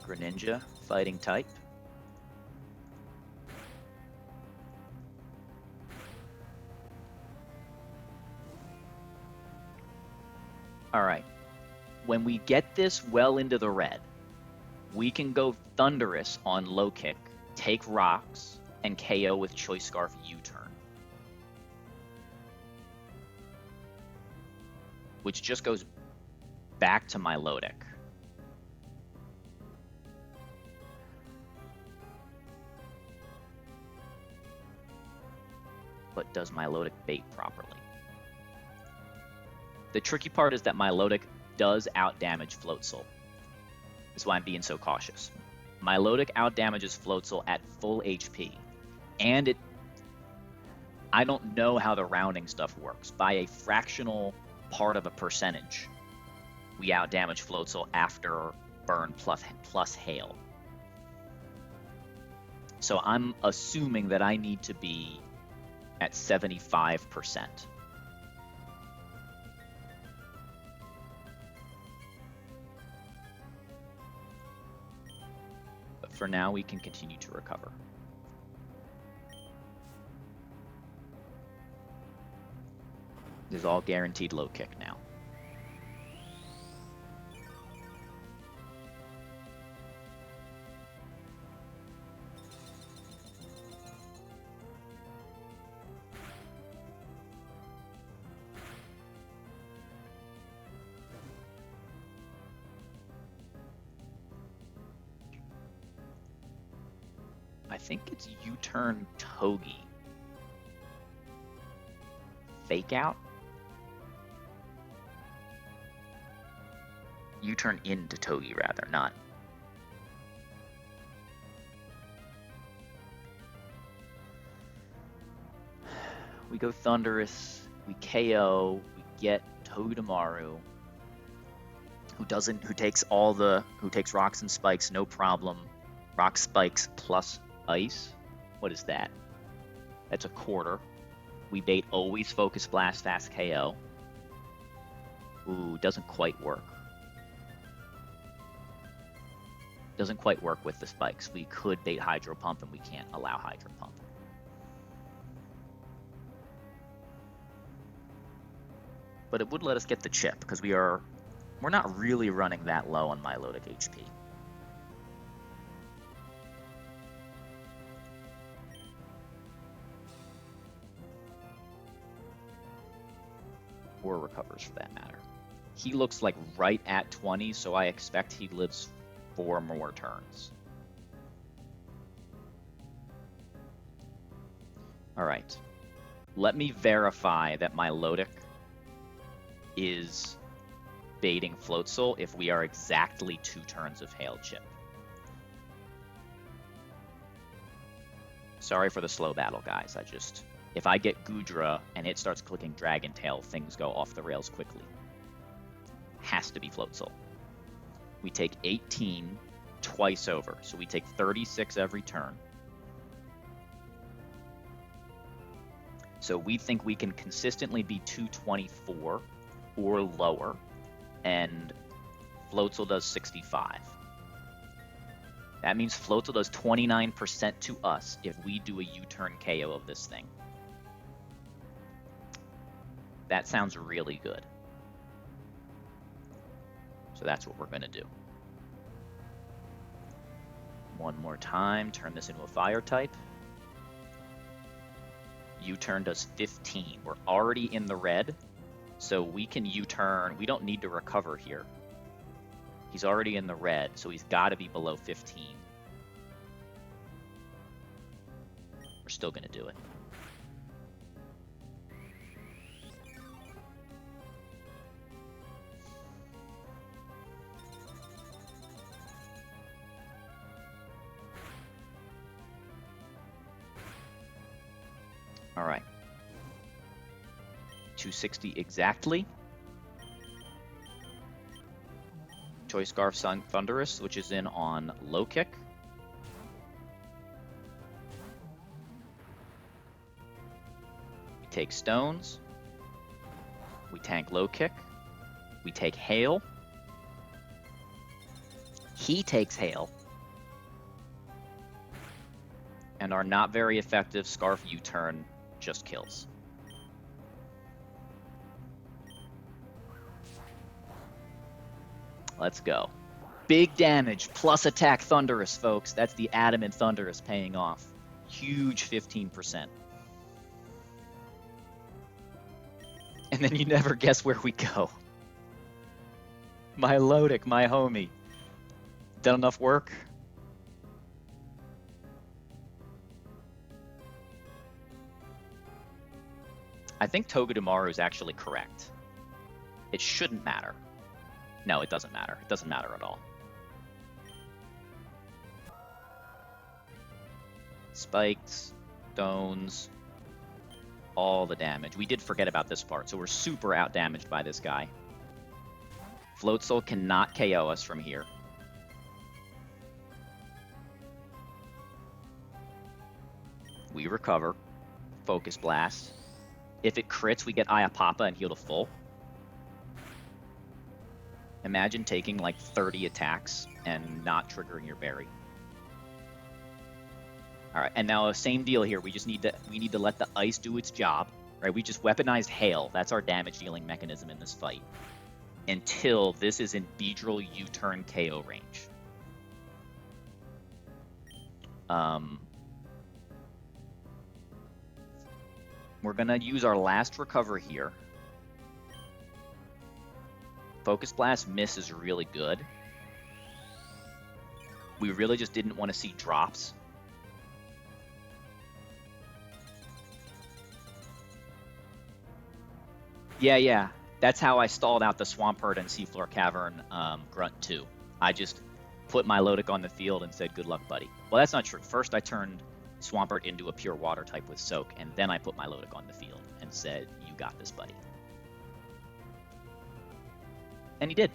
Greninja, fighting type. All right. When we get this well into the red, we can go Thunderous on low kick, take rocks, and KO with Choice Scarf U-turn. Which just goes back to Milotic. But does Milotic bait properly? The tricky part is that Milotic does outdamage Floatzel. That's why I'm being so cautious. Milotic outdamages Floatzel at full HP. And I don't know how the rounding stuff works. By a fractional part of a percentage, we outdamage Floatzel after burn plus hail. So I'm assuming that I need to be at 75%. But for now, we can continue to recover. This is all guaranteed low kick now. I think it's U-turn Togi. Fake out? U-turn into Togi, rather, not. We go Thunderous, we KO, we get Togedemaru, who takes rocks and spikes, no problem. Rock spikes plus ice. What is that? That's a quarter. We bait always focus blast fast KO. Ooh, doesn't quite work. Doesn't quite work with the spikes. We could bait Hydro Pump and we can't allow Hydro Pump. But it would let us get the chip because we're not really running that low on Milotic HP. Or recovers for that matter. He looks like right at 20, so I expect he lives 4 more turns. Alright. Let me verify that Milotic is baiting Floatzel if we are exactly 2 turns of Hail Chip. Sorry for the slow battle, guys. If I get Goodra and it starts clicking Dragon Tail, things go off the rails quickly. Has to be Floatzel. We take 18 twice over, so we take 36 every turn. So we think we can consistently be 224 or lower, and Floatzel does 65. That means Floatzel does 29% to us if we do a U-turn KO of this thing. That sounds really good. So that's what we're going to do. One more time, turn this into a fire type. U-turn does 15. We're already in the red, so we can U-turn. We don't need to recover here. He's already in the red, so he's got to be below 15. We're still going to do it. All right. 260 exactly. Choice Scarf Thunderous, which is in on low kick. We take stones. We tank low kick. We take hail. He takes hail. And our not very effective Scarf U-turn just kills. Let's go. Big damage plus attack Thunderous, folks. That's the Adamant Thunderous paying off. Huge 15%. And then you never guess where we go. My Lodic, my homie. Done enough work? I think Togedemaru is actually correct. It shouldn't matter. No, it doesn't matter. It doesn't matter at all. Spikes, stones, all the damage. We did forget about this part, so we're super out-damaged by this guy. Float Soul cannot KO us from here. We recover. Focus Blast. If it crits, we get Ayapapa and heal to full. Imagine taking like 30 attacks and not triggering your berry. All right, and now same deal here. We just need to let the ice do its job, right? We just weaponized hail. That's our damage dealing mechanism in this fight. Until this is in Beedrill U-turn KO range. We're gonna use our last recover here. Focus Blast miss is really good. We really just didn't want to see drops. Yeah. That's how I stalled out the Swampert and Seafloor Cavern Grunt too. I just put my Lodic on the field and said, good luck, buddy. Well, that's not true. First, I turned Swampert into a pure water type with Soak, and then I put my Lodic on the field and said, you got this, buddy. And he did.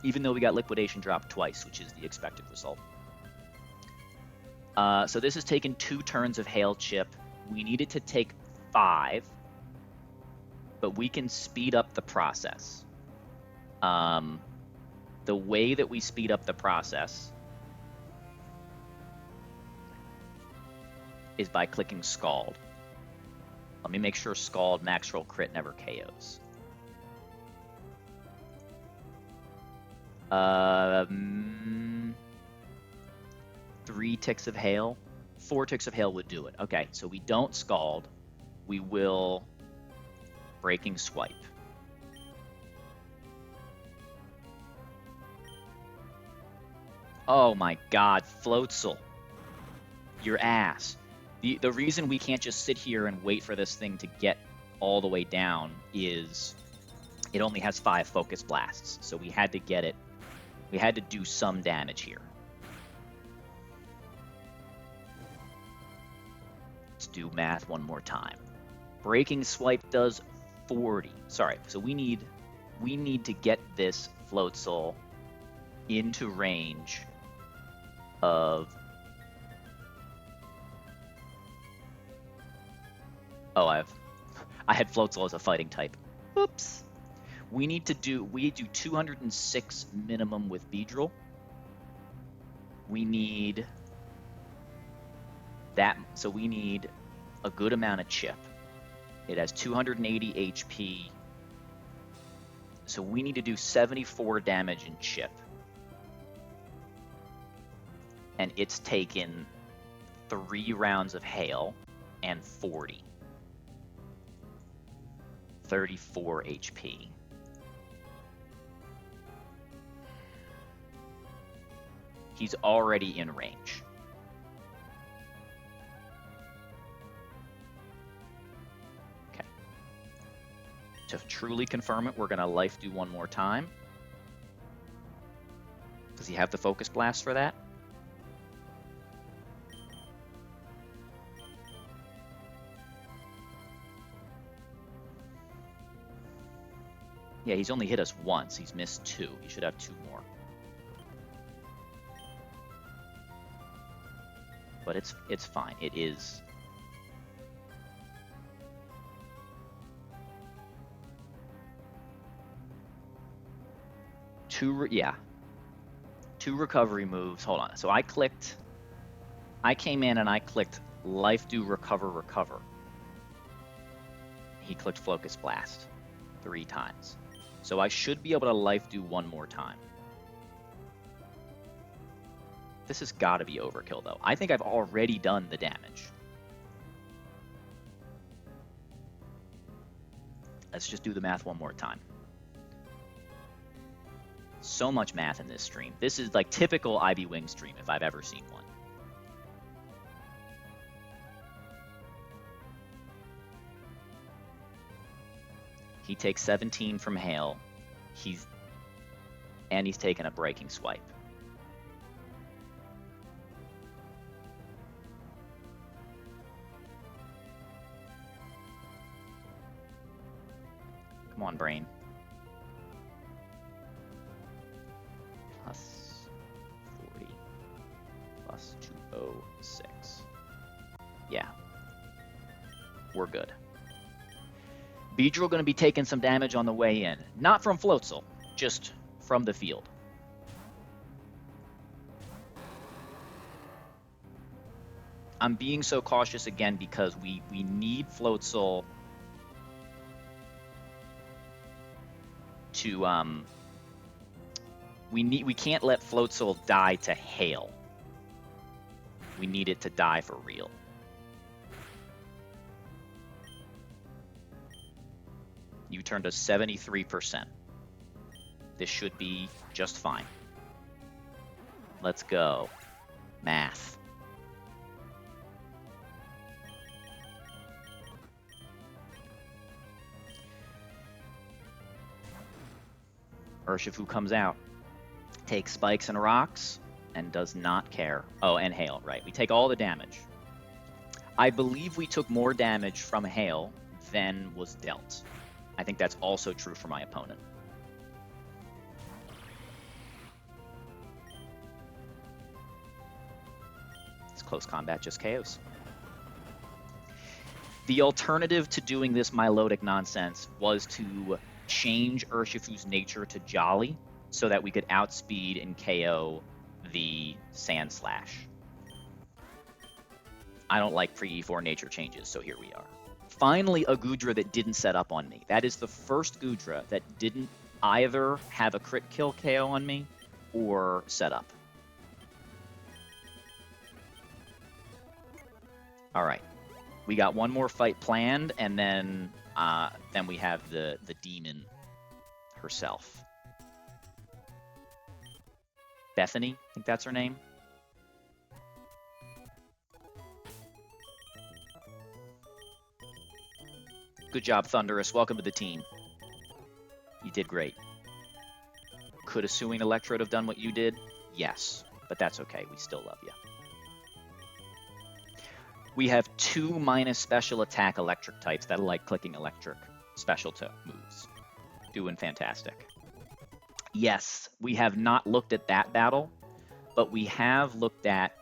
Even though we got Liquidation dropped twice, which is the expected result. So this has taken 2 turns of Hail Chip. We needed to take 5, but we can speed up the process. The way that we speed up the process is by clicking Scald. Let me make sure Scald max roll crit never KOs. 3 ticks of hail. 4 ticks of hail would do it. Okay, so we don't Scald. We will Breaking Swipe. Oh my god, Floatzel. Your ass. The reason we can't just sit here and wait for this thing to get all the way down is it only has 5 Focus Blasts, so we had to get it. We had to do some damage here. Let's do math one more time. Breaking Swipe does 40. Sorry, so we need to get this Floatzel into range of... Oh, I had Floatzel as a fighting type. Oops. We do 206 minimum with Beedrill. We need that, so we need a good amount of chip. It has 280 HP. So we need to do 74 damage in chip. And it's taken 3 rounds of hail and 40. 34 HP. He's already in range. Okay. To truly confirm it, we're going to life do one more time. Does he have the Focus Blast for that? Yeah, he's only hit us once. He's missed 2. He should have 2 more. But it's fine. It is. Two recovery moves. Hold on. So I came in and I clicked life do recover recover. He clicked focus blast 3 times. So I should be able to life do 1 more time. This has got to be overkill though. I think I've already done the damage. Let's just do the math 1 more time. So much math in this stream. This is like typical IB Wing stream if I've ever seen one. He takes 17 from hail. He's taken a breaking swipe. Come on, brain. Plus 40 plus 206. Yeah. We're good. Beedrill going to be taking some damage on the way in. Not from Floatzel, just from the field. I'm being so cautious again because we need Floatzel to we can't let Floatzel die to hail. We need it to die for real. You turned to 73%. This should be just fine. Let's go. Math. Urshifu comes out, takes spikes and rocks, and does not care. Oh, and hail, right. We take all the damage. I believe we took more damage from hail than was dealt. I think that's also true for my opponent. It's close combat, just KOs. The alternative to doing this Milotic nonsense was to change Urshifu's nature to Jolly so that we could outspeed and KO the Sand Slash. I don't like pre-E4 nature changes, so here we are. Finally, a Goodra that didn't set up on me. That is the first Goodra that didn't either have a crit kill KO on me or set up. All right. We got 1 more fight planned, and then we have the demon herself. Bethany, I think that's her name. Good job, Thunderous. Welcome to the team. You did great. Could a Suing Electrode have done what you did? Yes, but that's okay. We still love you. We have 2 minus special attack electric types that are like clicking electric special moves. Doing fantastic. Yes, we have not looked at that battle, but we have looked at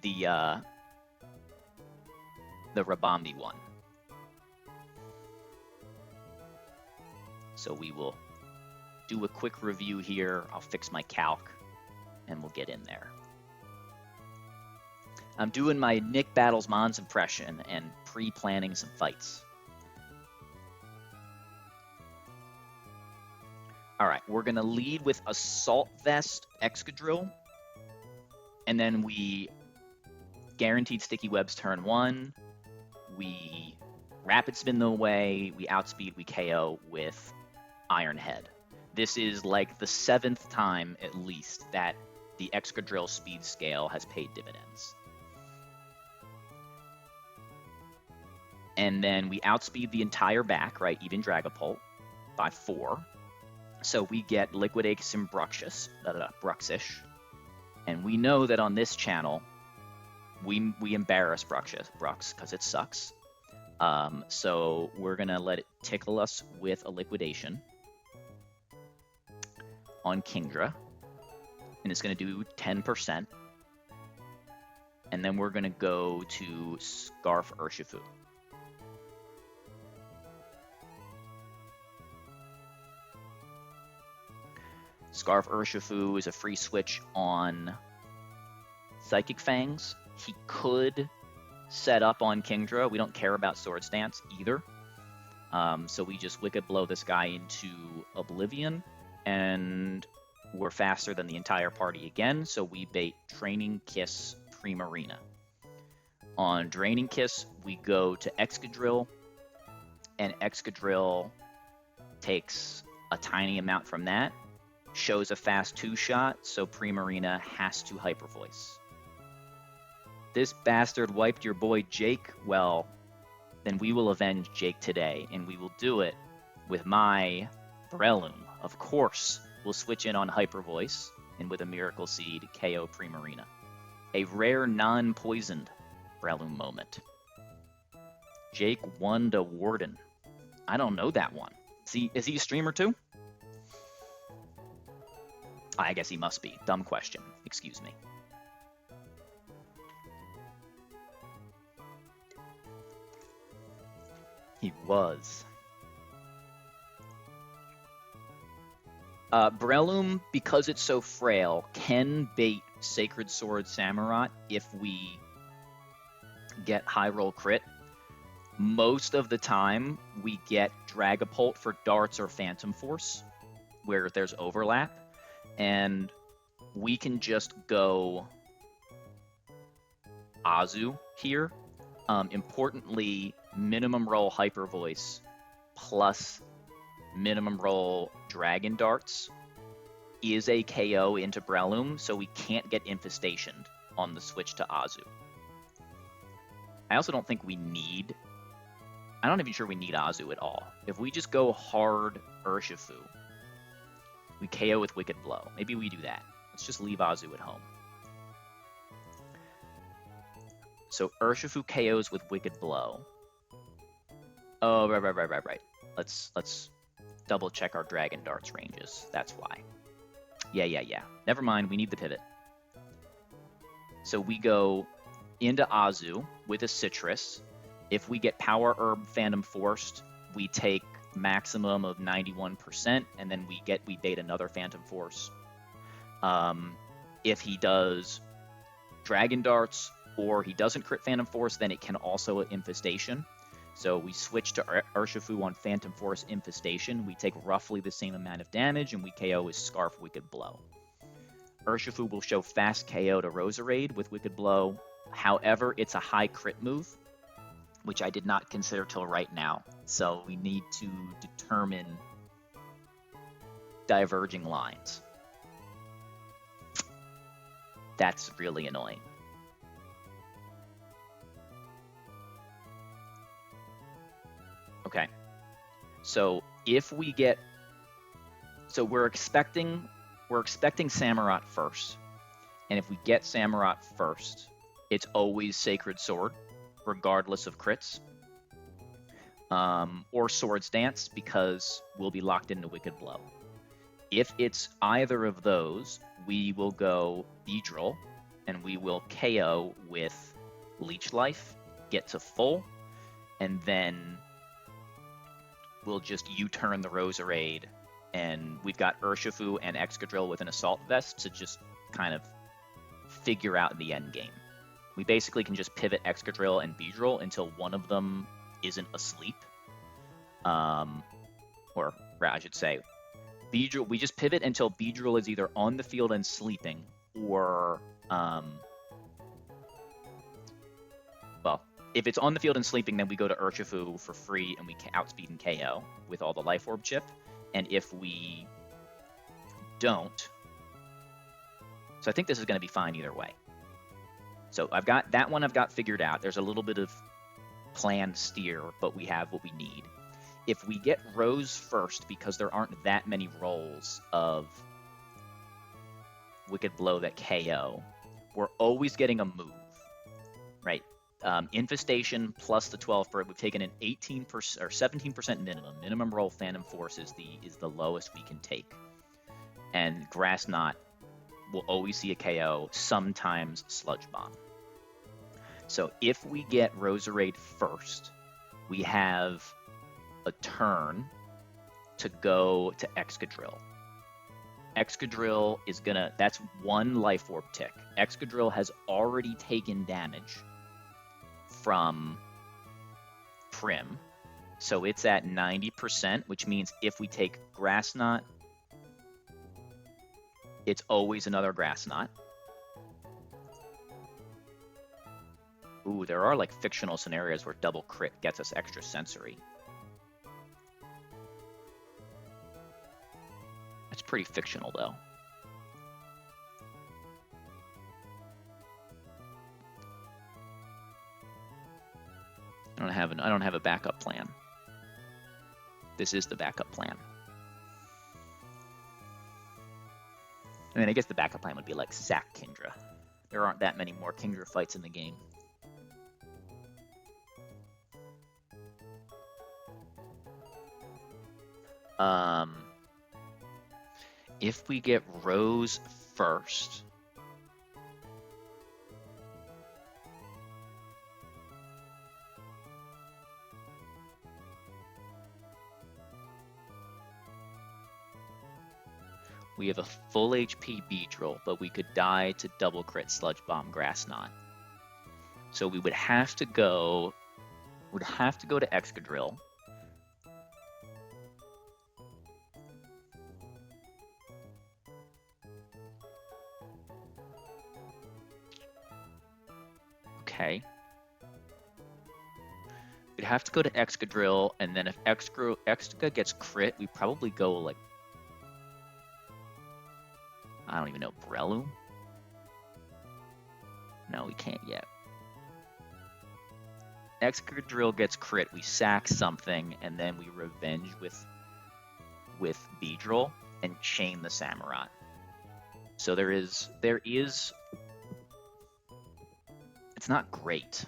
the Rabambi one. So we will do a quick review here. I'll fix my calc, and we'll get in there. I'm doing my Nick Battles Mons impression and pre-planning some fights. All right, we're going to lead with Assault Vest Excadrill, and then we guaranteed Sticky Webs turn 1. We Rapid Spin them away. We outspeed, we KO with Iron Head. This is like the 7th time, at least, that the Excadrill speed scale has paid dividends. And then we outspeed the entire back, right, even Dragapult, by 4. So we get Liquidate and Bruxish. And we know that on this channel, we embarrass Brux because it sucks. So we're going to let it tickle us with a Liquidation. on Kingdra, and it's going to do 10%. And then we're going to go to Scarf Urshifu. Scarf Urshifu is a free switch on Psychic Fangs. He could set up on Kingdra. We don't care about Sword Stance either. So we just Wicked Blow this guy into Oblivion, and we're faster than the entire party again, so we bait Training Kiss Primarina. On Draining Kiss, we go to Excadrill, and Excadrill takes a tiny amount from that, shows a fast 2-shot, so Primarina has to Hyper Voice. This bastard wiped your boy Jake. Well, then we will avenge Jake today, and we will do it with my Breloom. Of course, we'll switch in on Hyper Voice, and with a Miracle Seed, KO Primarina. A rare non-poisoned Breloom moment. Jake won to Warden. I don't know that one. Is he a streamer too? I guess he must be. Dumb question. Excuse me. He was. Breloom, because it's so frail, can bait Sacred Sword Samurott if we get high roll crit. Most of the time, we get Dragapult for darts or Phantom Force, where there's overlap, and we can just go Azu here. Importantly, minimum roll Hyper Voice plus minimum roll Dragon Darts is a KO into Breloom, so we can't get Infestationed on the switch to Azu. I also don't think we need... I'm not even sure we need Azu at all. If we just go hard Urshifu, we KO with Wicked Blow. Maybe we do that. Let's just leave Azu at home. So Urshifu KOs with Wicked Blow. Oh, right. Let's double check our Dragon Darts ranges. That's why. Yeah. Never mind, we need the pivot. So we go into Azu with a Citrus. If we get Power Herb Phantom Forced, we take maximum of 91%, and then we bait another Phantom Force. If he does Dragon Darts or he doesn't crit Phantom Force, then it can also Infestation. So we switch to Urshifu on Phantom Force Infestation. We take roughly the same amount of damage, and we KO his Scarf Wicked Blow. Urshifu will show fast KO to Roserade with Wicked Blow. However, it's a high crit move, which I did not consider till right now. So we need to determine diverging lines. That's really annoying. Okay, so if we get, so we're expecting Samurott first, and if we get Samurott first, it's always Sacred Sword, regardless of crits, or Sword Stance, because we'll be locked into Wicked Blow. If it's either of those, we will go Beedrill, and we will KO with Leech Life, get to full, and then we'll just U-turn the Roserade, and we've got Urshifu and Excadrill with an Assault Vest to just kind of figure out the end game. We basically can just pivot Excadrill and Beedrill until one of them isn't asleep. Or I should say, Beedrill, we just pivot until Beedrill is either on the field and sleeping, or well, if it's on the field and sleeping, then we go to Urshifu for free, and we outspeed and KO with all the Life Orb chip. And if we don't... So I think this is going to be fine either way. So I've got that one I've got figured out. There's a little bit of planned steer, but we have what we need. If we get Rose first, because there aren't that many rolls of Wicked Blow that KO, we're always getting a move, right? Infestation plus the 12 bird, we've taken an 18% or 17% minimum. Minimum roll Phantom Force is the lowest we can take. and Grass Knot will always see a KO, sometimes Sludge Bomb. So if we get Roserade first, we have a turn to go to Excadrill. Excadrill is gonna, that's one Life Orb tick. Excadrill has already taken damage from Prim, so it's at 90%, which means if we take Grass Knot, it's always another Grass Knot. Ooh, there are like fictional scenarios where double crit gets us extra sensory. That's pretty fictional though. I don't have a backup plan. This is the backup plan. I mean, I guess the backup plan would be like sack Kindra. There aren't that many more Kindra fights in the game. If we get Rose first, we have a full HP Beedrill, but we could die to double crit Sludge Bomb Grass Knot. So we would have to go to Excadrill. Okay. We'd have to go to Excadrill, and then if Exca gets crit, we probably go like, I don't even know, Breloom? No, we can't yet. Excadrill gets crit, we sack something, and then we revenge with Beedrill and chain the Samurott. So there is it's not great.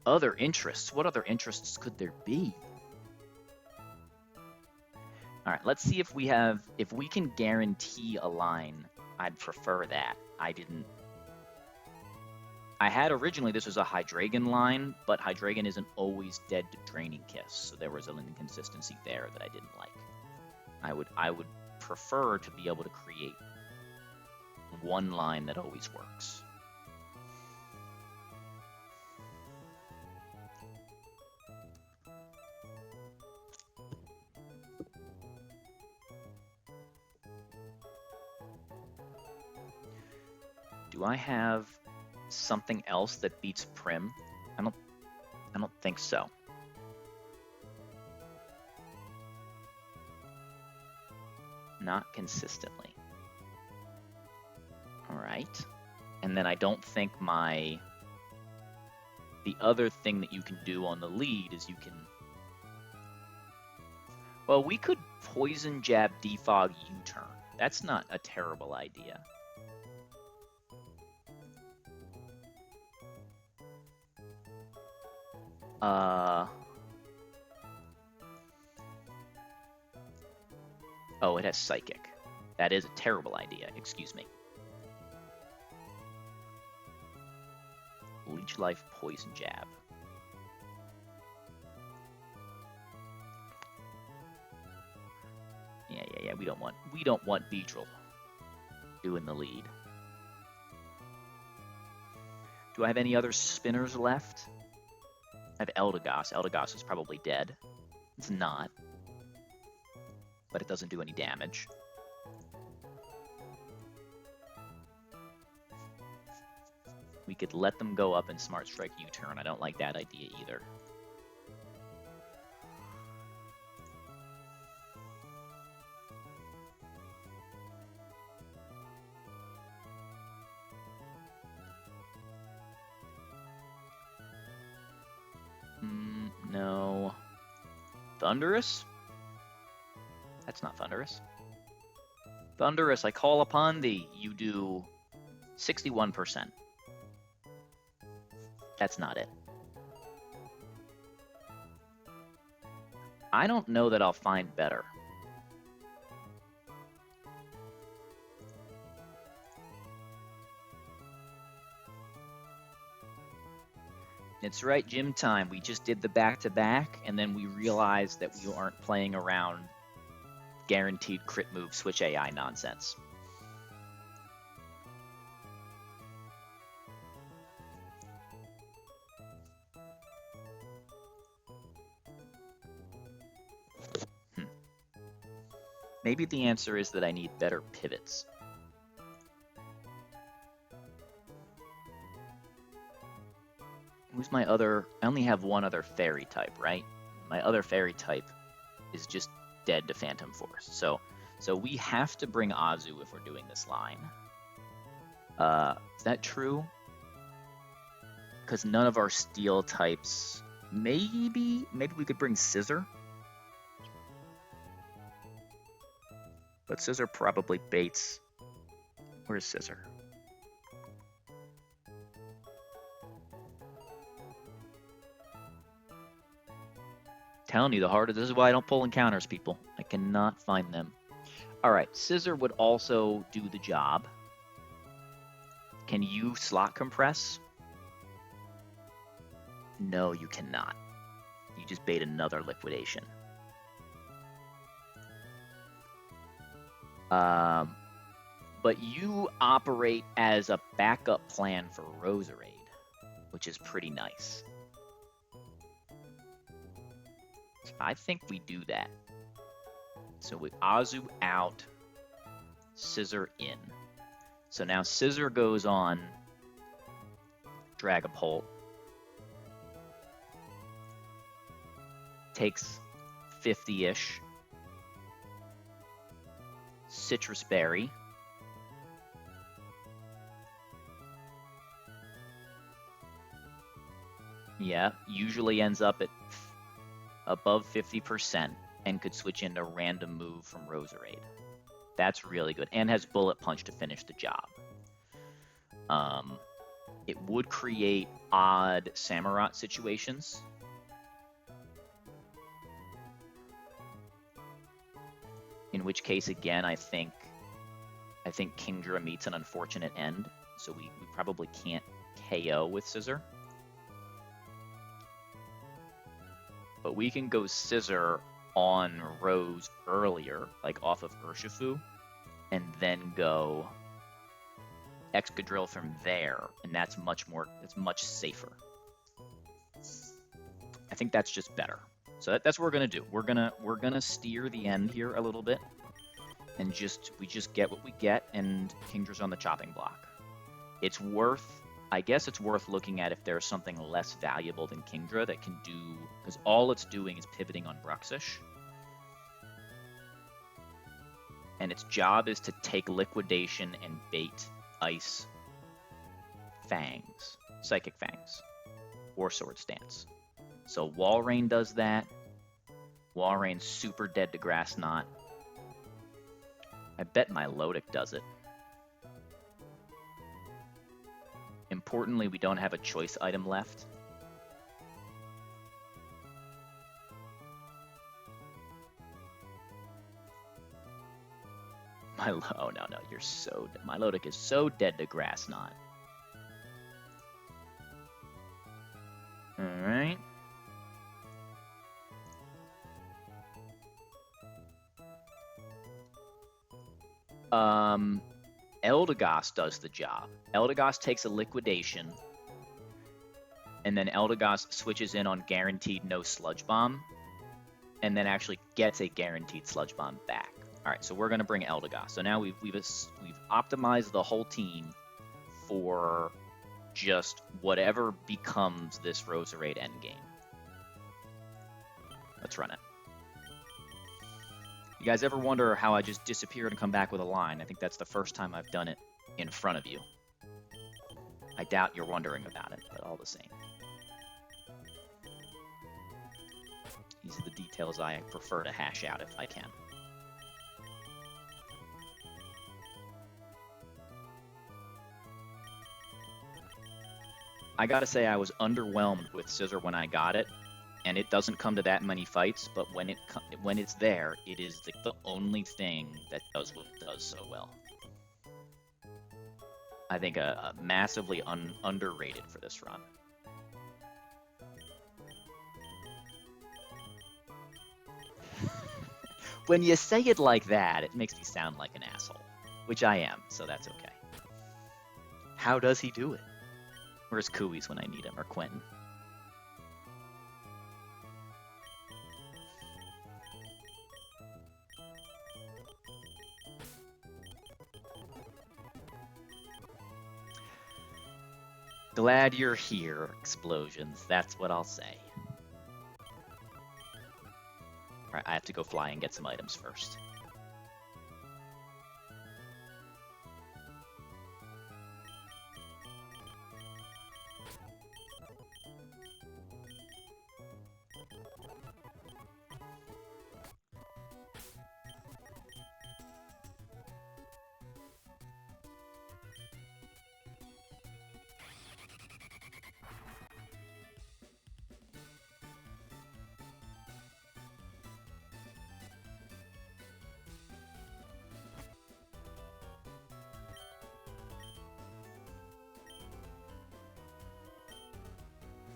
Other interests. What other interests could there be? All right, let's see if we can guarantee a line. I'd prefer that. I had originally this was a Hydreigon line, but Hydreigon isn't always dead to Draining Kiss, so there was an inconsistency there that I didn't like. I would prefer to be able to create one line that always works. Do I have something else that beats Prim? I don't think so. Not consistently. All right. And then I don't think the other thing that you can do on the lead is you can, well, we could Poison Jab Defog U-turn. That's not a terrible idea. Oh, it has Psychic. That is a terrible idea. Excuse me. Leech Life, Poison Jab. Yeah. We don't want Beedrill doing the lead. Do I have any other spinners left? I have Eldegoss. Eldegoss is probably dead. It's not. But it doesn't do any damage. We could let them go up and Smart Strike U-turn. I don't like that idea either. No. Thundurus? That's not Thundurus. Thundurus, I call upon thee. You do 61%. That's not it. I don't know that I'll find better. It's right, gym time. We just did the back-to-back, and then we realized that we aren't playing around guaranteed crit move switch AI nonsense. Maybe the answer is that I need better pivots. Who's my other? I only have one other fairy type, right? My other fairy type is just dead to Phantom Force. So we have to bring Azu if we're doing this line. Is that true? Because none of our steel types. Maybe we could bring Scissor. But Scissor probably baits. Where's Scissor? Telling you, this is why I don't pull encounters, people. I cannot find them. All right, Scissor would also do the job. Can you slot compress? No, you cannot. You just bait another liquidation. But you operate as a backup plan for Roserade, which is pretty nice. I think we do that. So with Azu out, Scissor in. So now Scissor goes on Dragapult. Takes 50-ish. Citrus Berry. Yeah, usually ends up at above 50% and could switch into random move from Roserade. That's really good. And has Bullet Punch to finish the job. It would create odd Samurott situations. In which case, again, I think Kingdra meets an unfortunate end. So we probably can't KO with Scissor. But we can go Scissor on Rose earlier, like off of Urshifu, and then go Excadrill from there, and that's much safer. I think that's just better. So that's what we're gonna do. We're gonna steer the end here a little bit, and we just get what we get, and Kingdra's on the chopping block. I guess it's worth looking at if there's something less valuable than Kingdra that can do, because all it's doing is pivoting on Bruxish. And its job is to take Liquidation and bait Ice Fangs, Psychic Fangs, or Sword Stance. So Walrein does that. Walrein's super dead to Grass Knot. I bet my Milotic does it. Importantly, we don't have a choice item left. Oh no, you're so... Milotic is so dead to Grass Knot. Alright. Eldegoss does the job. Eldegoss takes a Liquidation, and then Eldegoss switches in on guaranteed no Sludge Bomb, and then actually gets a guaranteed Sludge Bomb back. All right, so we're going to bring Eldegoss. So now we've optimized the whole team for just whatever becomes this Roserade endgame. Let's run it. You guys ever wonder how I just disappeared and come back with a line? I think that's the first time I've done it in front of you. I doubt you're wondering about it, but all the same. These are the details I prefer to hash out if I can. I gotta say I was underwhelmed with Scissor when I got it. And it doesn't come to that many fights, but when it's there, it is the only thing that does what it does so well. I think a massively underrated for this run. When you say it like that, it makes me sound like an asshole, which I am, so that's okay. How does he do it? Where's Cooey's when I need him, or Quentin? Glad you're here, Explosions. That's what I'll say. Alright, I have to go fly and get some items first.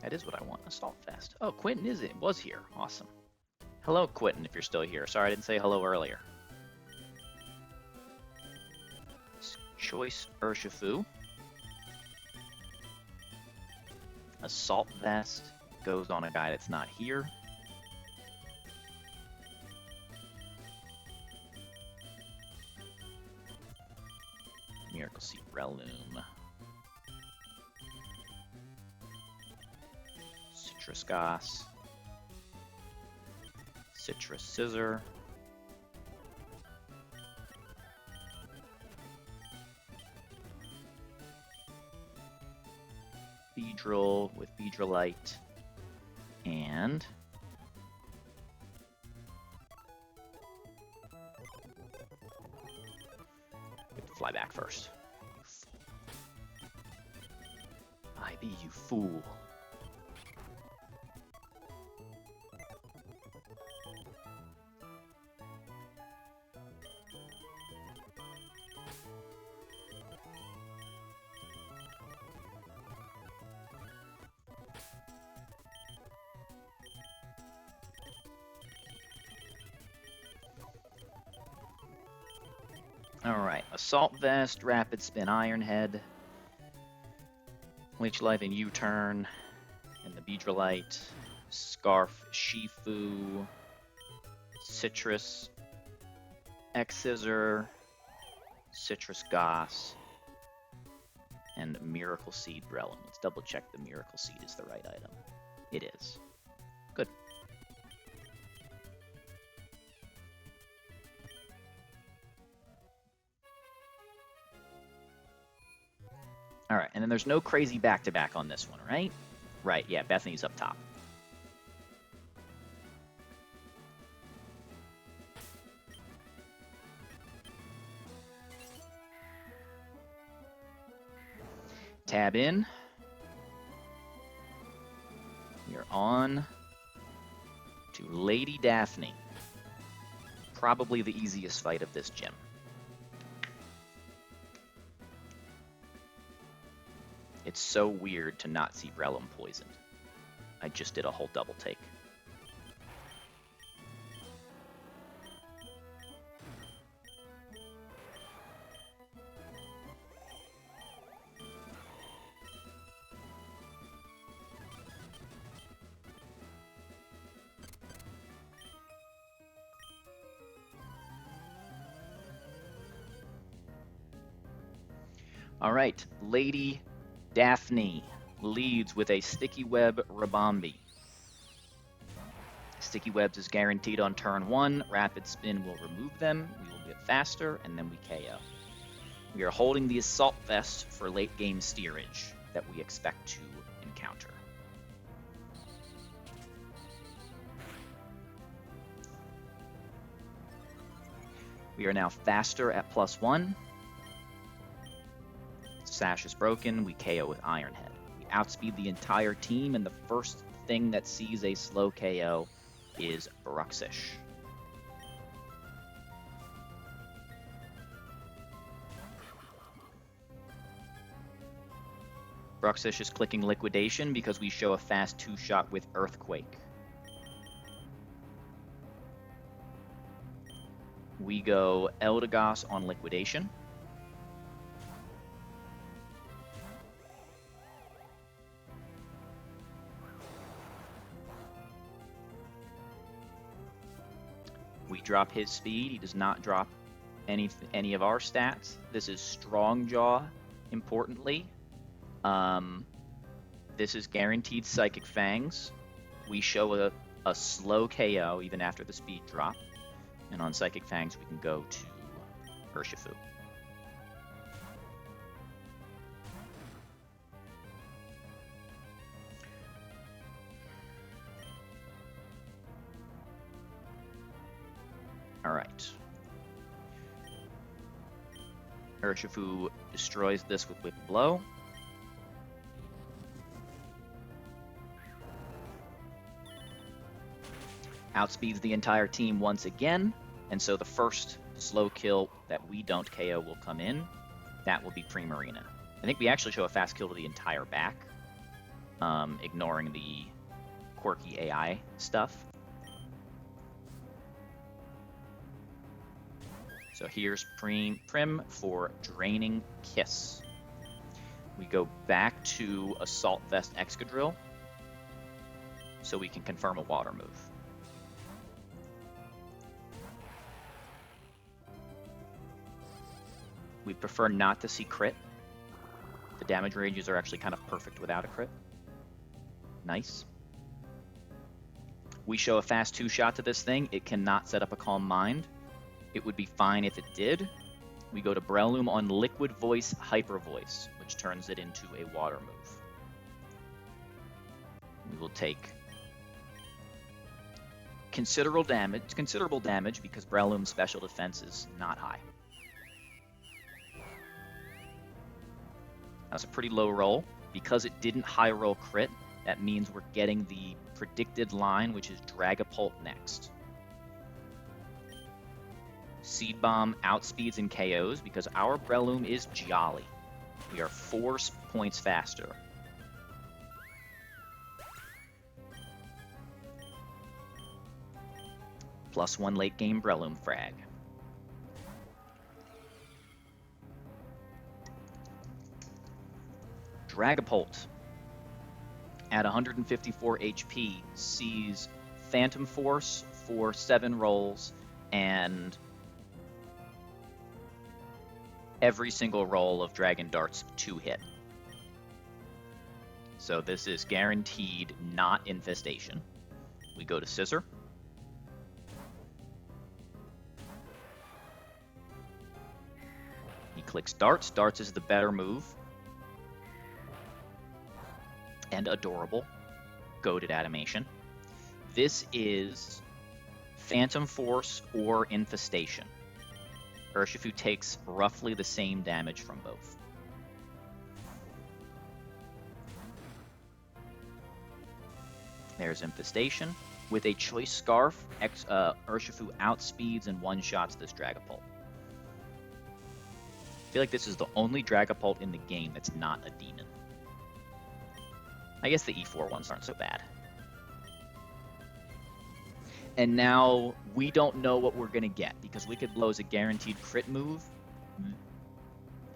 That is what I want, Assault Vest. Oh, Quentin was here. Awesome. Hello, Quentin, if you're still here. Sorry I didn't say hello earlier. Choice Urshifu. Assault Vest goes on a guy that's not here. Miracle Seed Breloom. Citrus Goss. Citrus Scissor. Beedrill with Beedrillite. And we have to fly back first. IB, you fool. Alright, Assault Vest, Rapid Spin Iron Head, Leech Life and U-Turn, and the Beedrillite, Scarf Shifu, Citrus, X-Scissor, Citrus Goss, and Miracle Seed Breloom. Let's double check the Miracle Seed is the right item. It is. Good. Alright, and then there's no crazy back-to-back on this one, right? Right, yeah, Bethany's up top. Tab in. We are on to Lady Daphne. Probably the easiest fight of this gym. It's so weird to not see Breloom poisoned. I just did a whole double take. All right, Lady Daphne leads with a Sticky Web Rabombi. Sticky Webs is guaranteed on turn 1. Rapid Spin will remove them. We will get faster, and then we KO. We are holding the Assault Vest for late game steerage that we expect to encounter. We are now faster at +1. Sash is broken, we KO with Iron Head. We outspeed the entire team, and the first thing that sees a slow KO is Bruxish. Bruxish is clicking Liquidation because we show a fast 2-shot with Earthquake. We go Eldegoss on Liquidation. We drop his speed. He does not drop any of our stats. This is Strong Jaw, importantly. This is guaranteed Psychic Fangs. We show a slow KO even after the speed drop. And on Psychic Fangs, we can go to Urshifu. All right. Urshifu destroys this with Whip Blow. Outspeeds the entire team once again, and so the first slow kill that we don't KO will come in. That will be Primarina. I think we actually show a fast kill to the entire back, ignoring the quirky AI stuff. So here's Prim for Draining Kiss. We go back to Assault Vest Excadrill so we can confirm a water move. We prefer not to see crit. The damage ranges are actually kind of perfect without a crit. Nice. We show a fast 2-shot to this thing. It cannot set up a Calm Mind. It would be fine if it did. We go to Breloom on Liquid Voice Hyper Voice, which turns it into a water move. We will take considerable damage because Breloom's special defense is not high. That was a pretty low roll. Because it didn't high roll crit, that means we're getting the predicted line, which is Dragapult next. Seed Bomb outspeeds and KOs because our Breloom is jolly. We are 4 points faster. +1 late game Breloom frag. Dragapult at 154 HP sees Phantom Force for 7 rolls, and every single roll of Dragon Darts 2 hit. So this is guaranteed not Infestation. We go to Scissor. He clicks Darts. Darts is the better move. And Adorable. Goated Animation. This is Phantom Force or Infestation. Urshifu takes roughly the same damage from both. There's Infestation. With a Choice Scarf, Urshifu outspeeds and one-shots this Dragapult. I feel like this is the only Dragapult in the game that's not a demon. I guess the E4 ones aren't so bad. And now we don't know what we're going to get because Wicked Blow is a guaranteed crit move.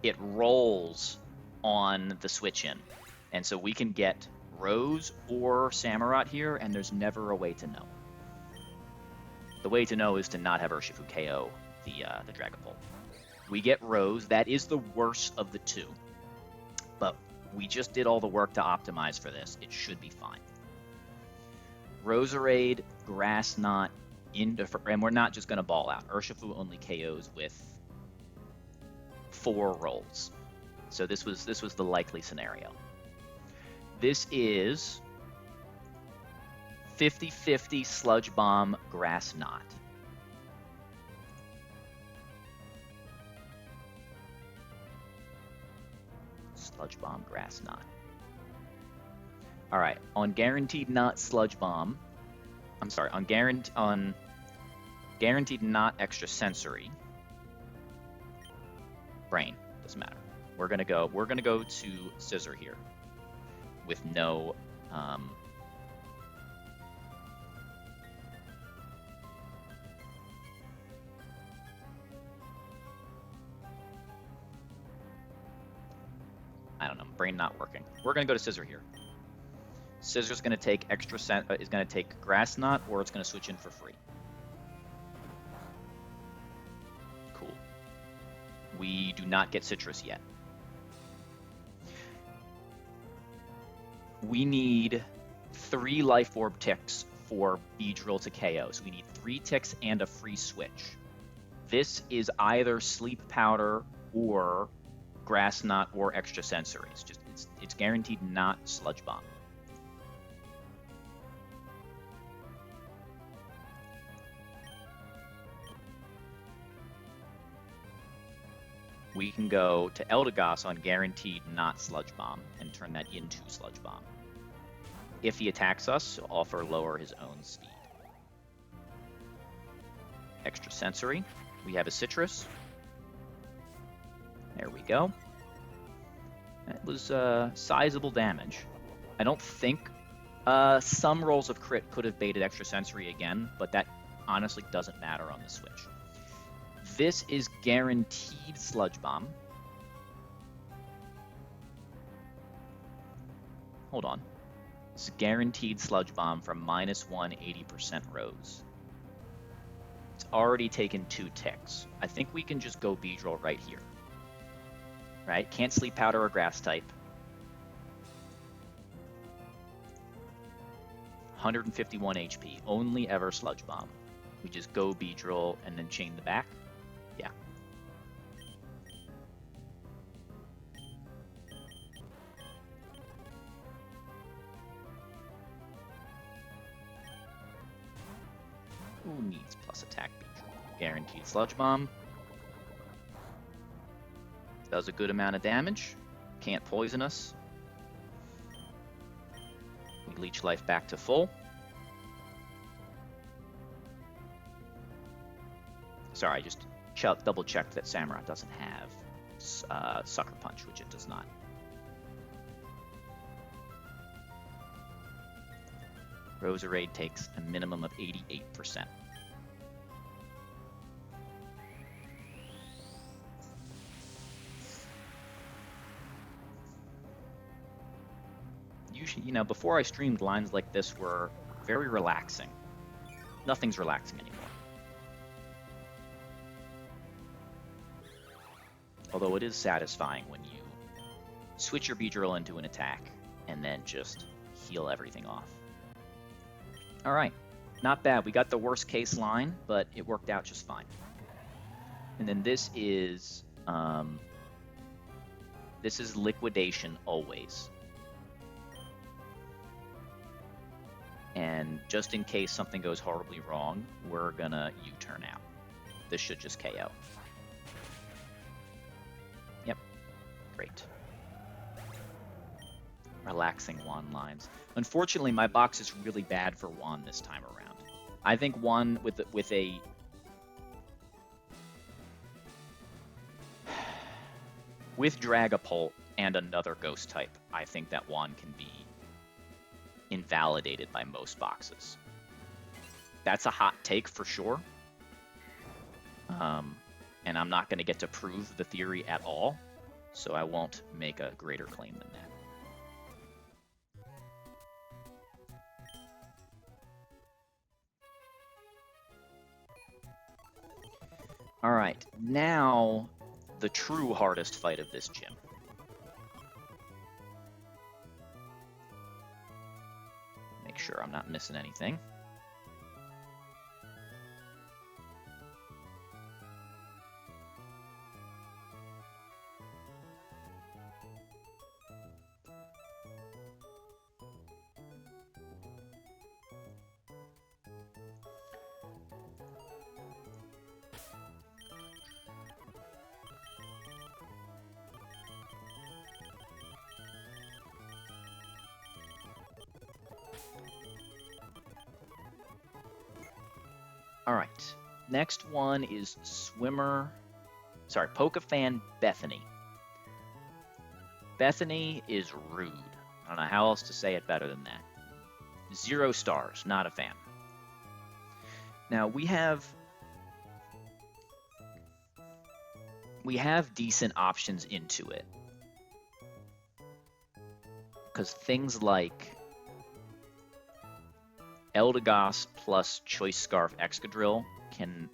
It rolls on the switch in. And so we can get Rose or Samurott here, and there's never a way to know. The way to know is to not have Urshifu KO the Dragapult. We get Rose. That is the worst of the two. But we just did all the work to optimize for this. It should be fine. Roserade, Grass Knot, and we're not just going to ball out. Urshifu only KOs with 4 rolls. So this was the likely scenario. This is 50-50 Sludge Bomb, Grass Knot. Sludge Bomb, Grass Knot. All right, on Guaranteed Not Sludge Bomb, I'm sorry, on Guaranteed Not Extrasensory, Brain, doesn't matter. We're gonna go to Scissor here with no Brain not working. We're gonna go to Scissor here. Scissor's gonna take is gonna take Grass Knot, or it's gonna switch in for free. Cool. We do not get Citrus yet. We need 3 Life Orb ticks for Beedrill to KO. So we need 3 ticks and a free switch. This is either Sleep Powder or Grass Knot or Extra Sensory. It's guaranteed not Sludge Bomb. We can go to Eldegoss on guaranteed not Sludge Bomb and turn that into Sludge Bomb. If he attacks us, offer lower his own speed. Extra Sensory. We have a Citrus. There we go. That was sizable damage. I don't think some rolls of crit could have baited Extra Sensory again, but that honestly doesn't matter on the switch. This is guaranteed Sludge Bomb. Hold on. It's guaranteed Sludge Bomb from -1 80% Rose. It's already taken 2 ticks. I think we can just go Beedrill right here. Right? Can't Sleep Powder or Grass type. 151 HP. Only ever Sludge Bomb. We just go Beedrill and then chain the back. Yeah. Who needs plus attack Beedrill? Guaranteed Sludge Bomb. Does a good amount of damage. Can't poison us. We leech life back to full. Sorry, I just double checked that Samurott doesn't have Sucker Punch, which it does not. Roserade takes a minimum of 88%. Usually, before I streamed, lines like this were very relaxing. Nothing's relaxing anymore. Although it is satisfying when you switch your Beedrill into an attack and then just heal everything off. Alright, not bad. We got the worst case line, but it worked out just fine. And then this is Liquidation always. And just in case something goes horribly wrong, we're gonna U-turn out. This should just KO. Yep, great. Relaxing wand lines. Unfortunately, my box is really bad for wand this time around. I think one with Dragapult and another ghost type, I think that wand can be invalidated by most boxes. That's a hot take for sure. And I'm not going to get to prove the theory at all, so I won't make a greater claim than that. Alright, now the true hardest fight of this gym. Make sure I'm not missing anything. Alright, next one is Pokefan Bethany. Bethany is rude. I don't know how else to say it better than that. 0 stars, not a fan. Now, we have decent options into it. because things like Eldegoss plus Choice Scarf Excadrill can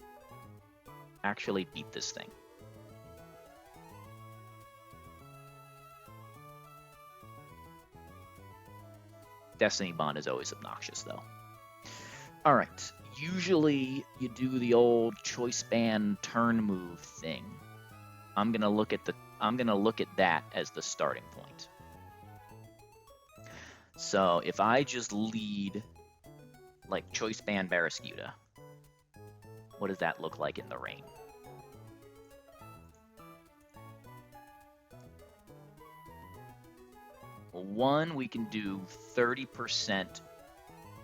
actually beat this thing. Destiny Bond is always obnoxious, though. All right. Usually you do the old choice band turn move thing. I'm gonna look at that as the starting point. So if I just lead like choice band Barraskewda, what does that look like in the rain? Well, one, we can do 30%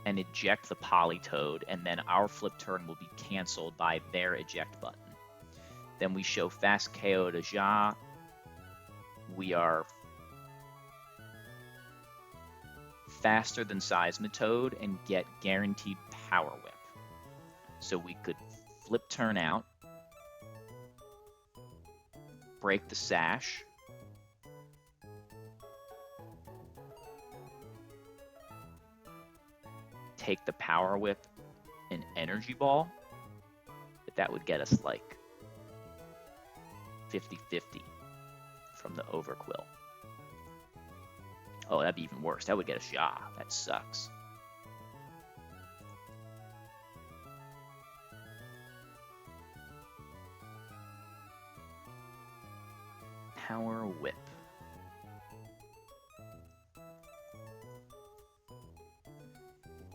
and eject the Politoed, and then our flip turn will be canceled by their eject button. Then we show fast KO to Ja. We are faster than Seismitoad and get guaranteed Power Whip. So we could flip turn out, break the Sash, take the Power Whip and Energy Ball, but that would get us like 50-50 from the Overquill. Oh, that'd be even worse. That would get us Ja. That sucks. Power Whip.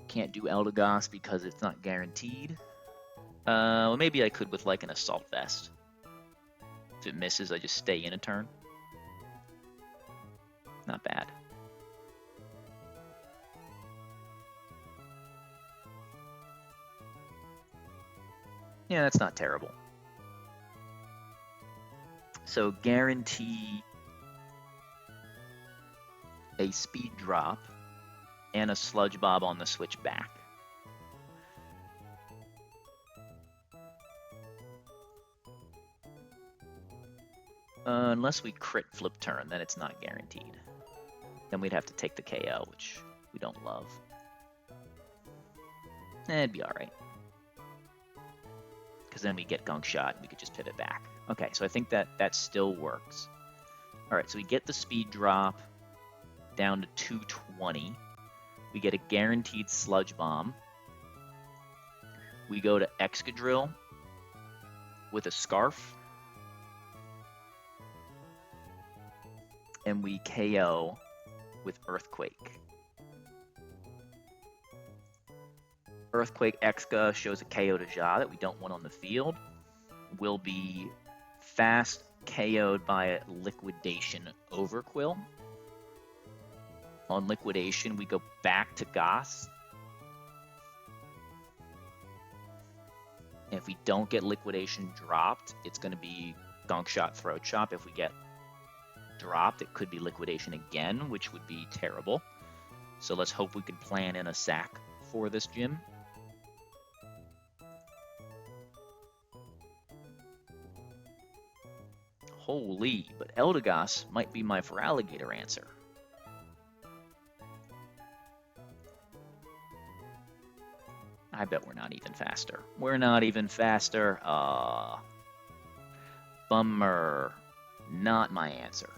Can't do Eldegoss because it's not guaranteed. Well, maybe I could with like an Assault Vest. If it misses, I just stay in a turn. Not bad. Yeah, that's not terrible. So guarantee a speed drop and a Sludge Bob on the switch back. Unless we crit flip turn, then it's not guaranteed. Then we'd have to take the KO, which we don't love. It'd be alright. Because then we get Gunk Shot and we could just pivot back. Okay, so I think that still works. Alright, so we get the speed drop down to 220. We get a guaranteed Sludge Bomb. We go to Excadrill with a Scarf. And we KO with Earthquake. Earthquake Exca shows a KO to Ja that we don't want on the field. Will be fast KO'd by a Liquidation Overquill. On Liquidation, we go back to Goss. And if we don't get Liquidation dropped, it's going to be Gunk Shot, Throat Chop. If we get dropped, it could be Liquidation again, which would be terrible. So let's hope we can plan in a sack for this gym. Holy, but Eldegoss might be my Feraligatr answer. I bet we're not even faster. We're not even faster. Bummer. Not my answer.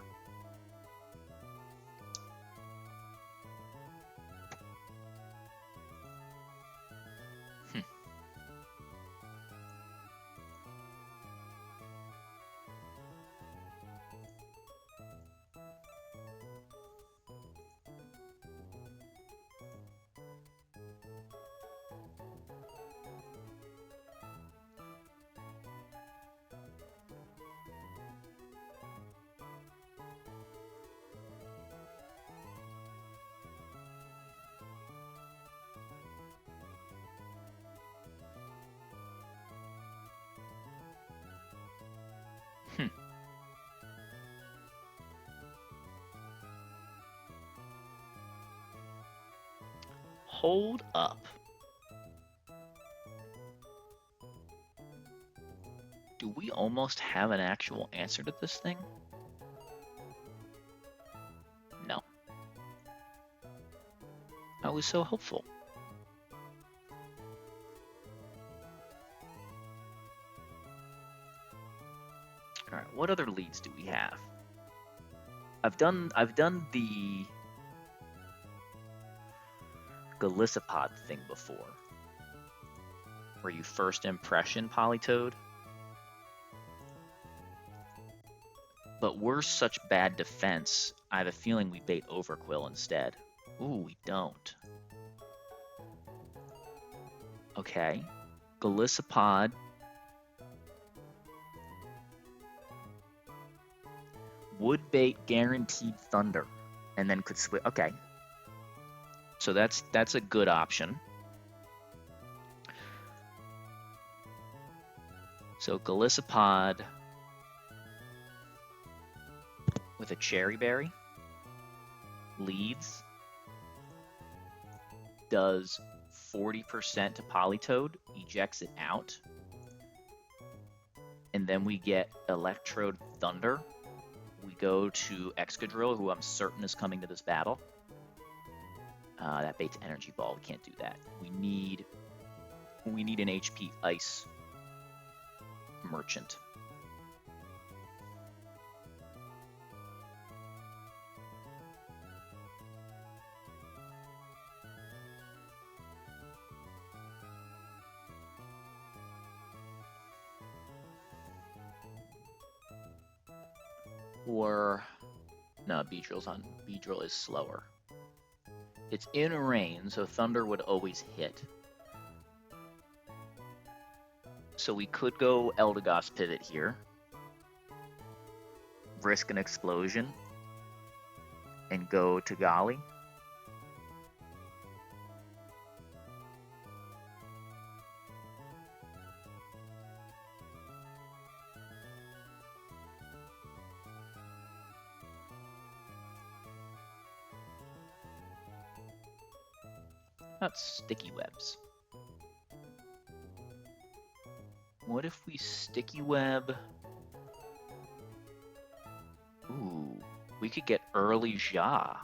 Hold up. Do we almost have an actual answer to this thing? No. was so hopeful. All right, what other leads do we have? I've done the Gallicipod thing before, where you first impression Politoed. But we're such bad defense, I have a feeling we bait Overquill instead. Ooh, we don't. Okay. Gallicipod. Would bait guaranteed Thunder, and then could switch. Okay. So that's a good option. So Gallicipod with a Cherry Berry leads, does 40% to Politoed, ejects it out, and then we get Electrode Thunder. We go to Excadrill, who I'm certain is coming to this battle. That baits Energy Ball. We can't do that. We need an HP Ice Merchant. Or no, Beedrill is slower. It's in rain, so Thunder would always hit. So we could go Eldegoss Pivot here, risk an explosion, and go to Gali. Not Sticky Webs. What if we Sticky Web? Ooh, we could get early Ja.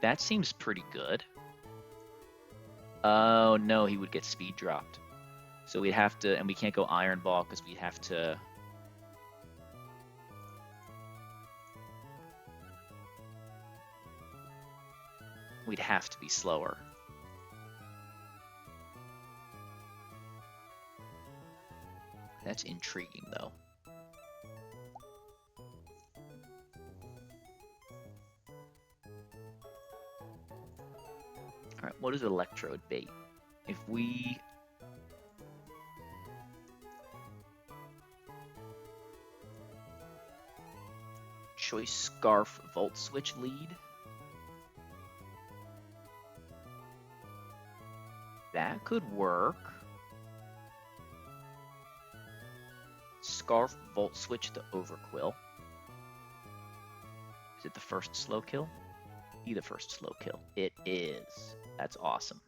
That seems pretty good. Oh no, he would get speed dropped. So we'd have to, and we can't go Iron Ball because we'd have to. We'd have to be slower. That's intriguing, though. All right, what is Electrode bait? If we Choice Scarf Volt Switch lead, that could work. Scarf Volt Switch to Overquill. Is it the first slow kill? Be the first slow kill. It is. That's awesome.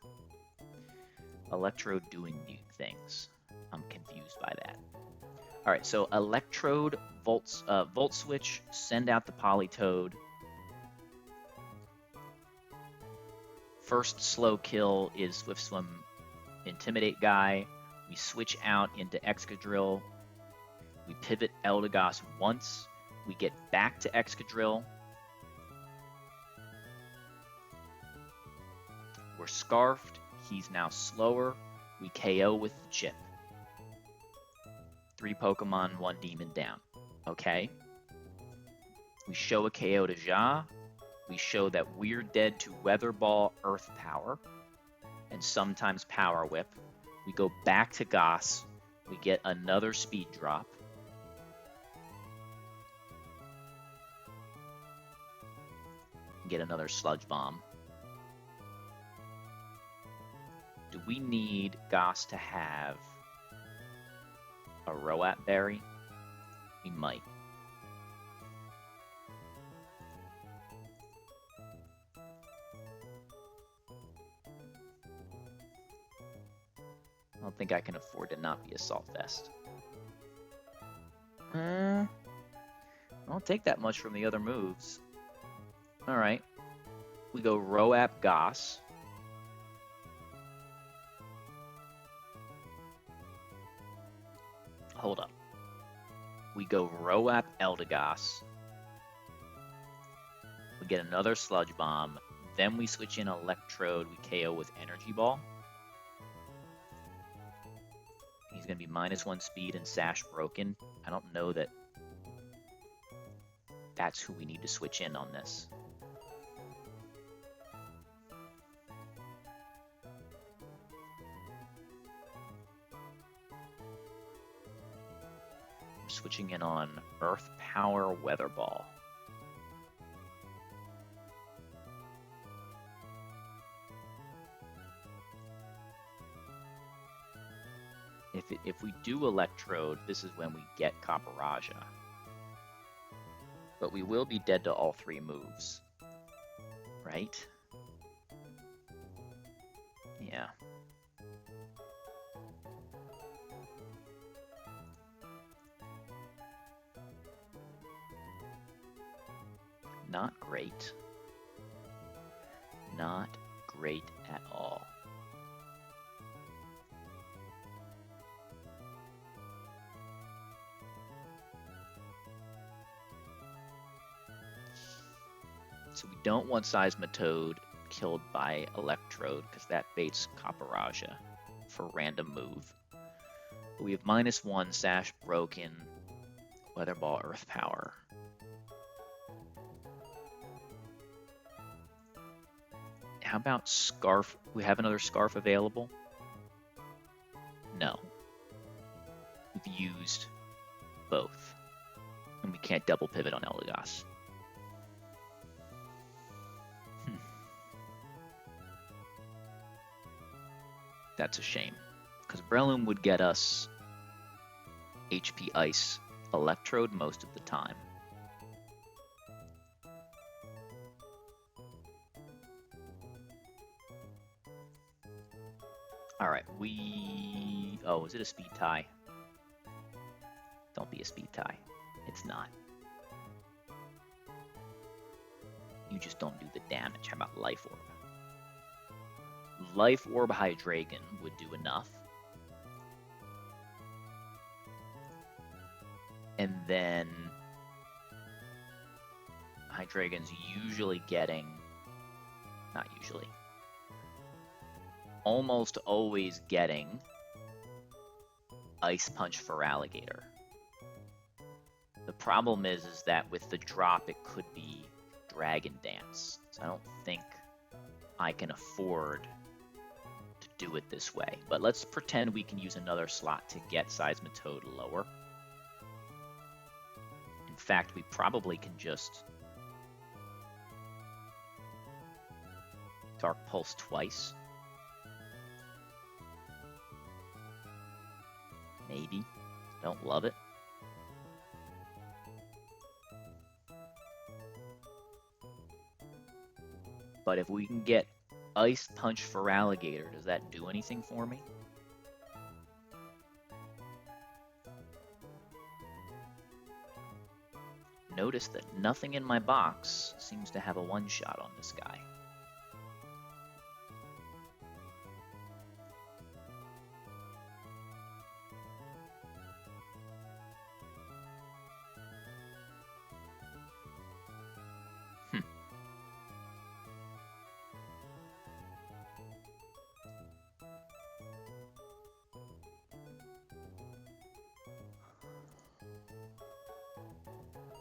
Electrode doing new things. I'm confused by that. All right, so Electrode, Volt Switch, send out the Politoed. First slow kill is Swift Swim, Intimidate guy. We switch out into Excadrill. We pivot Eldegoss once. We get back to Excadrill. We're Scarfed. He's now slower. We KO with the chip. 3 Pokemon, 1 Demon down. Okay. We show a KO to Ja. We show that we're dead to Weather Ball, Earth Power, and sometimes Power Whip. We go back to Goss. We get another speed drop. Get another Sludge Bomb. Do we need Goss to have a Roat Berry? We might. I don't think I can afford to not be a Salt Vest. I don't take that much from the other moves. Alright. We go Roat Goss. hold up. We go Roap Eldegoss. We get another Sludge Bomb. Then we switch in Electrode. We KO with Energy Ball. He's going to be -1 speed and Sash broken. I don't know that that's who we need to switch in on this. I'm switching in on Earth Power Weather Ball. If we do Electrode, this is when we get Caparajah. But we will be dead to all 3 moves. Right? Yeah. Not great. Not great at all. So we don't want Seismitoad killed by Electrode because that baits Caparajah for random move. But we have -1, Sash broken, Weather Ball, Earth Power. How about Scarf? We have another Scarf available? No. We've used both. And we can't double pivot on Eldegoss. That's a shame, because Breloom would get us HP Ice Electrode most of the time. Alright, oh, is it a speed tie? Don't be a speed tie. It's not. You just don't do the damage. How about Life Orb? Life Orb Hydreigon would do enough. And then Hydreigon's usually getting, not usually, almost always getting Ice Punch for Alligator. The problem is that with the drop it could be Dragon Dance. So I don't think I can afford to do it this way. But let's pretend we can use another slot to get Seismitoad lower. In fact, we probably can just Dark Pulse twice. Maybe. Don't love it. But if we can get Ice Punch for Alligator, does that do anything for me? Notice that nothing in my box seems to have a one-shot on this guy.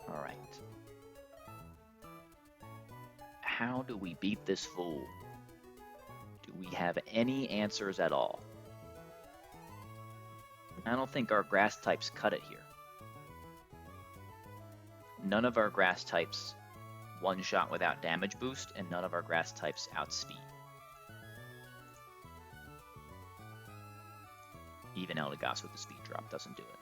Alright. How do we beat this fool? Do we have any answers at all? I don't think our grass types cut it here. None of our grass types one-shot without damage boost, and none of our grass types outspeed. Even Eldegoss with the speed drop doesn't do it.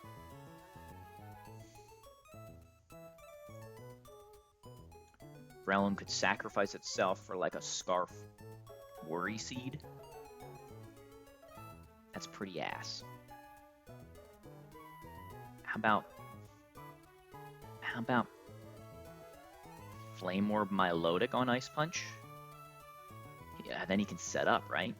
Breloom could sacrifice itself for like a Scarf Worry Seed. That's pretty ass. How about Flame Orb Milotic on Ice Punch? Yeah, then he can set up, right?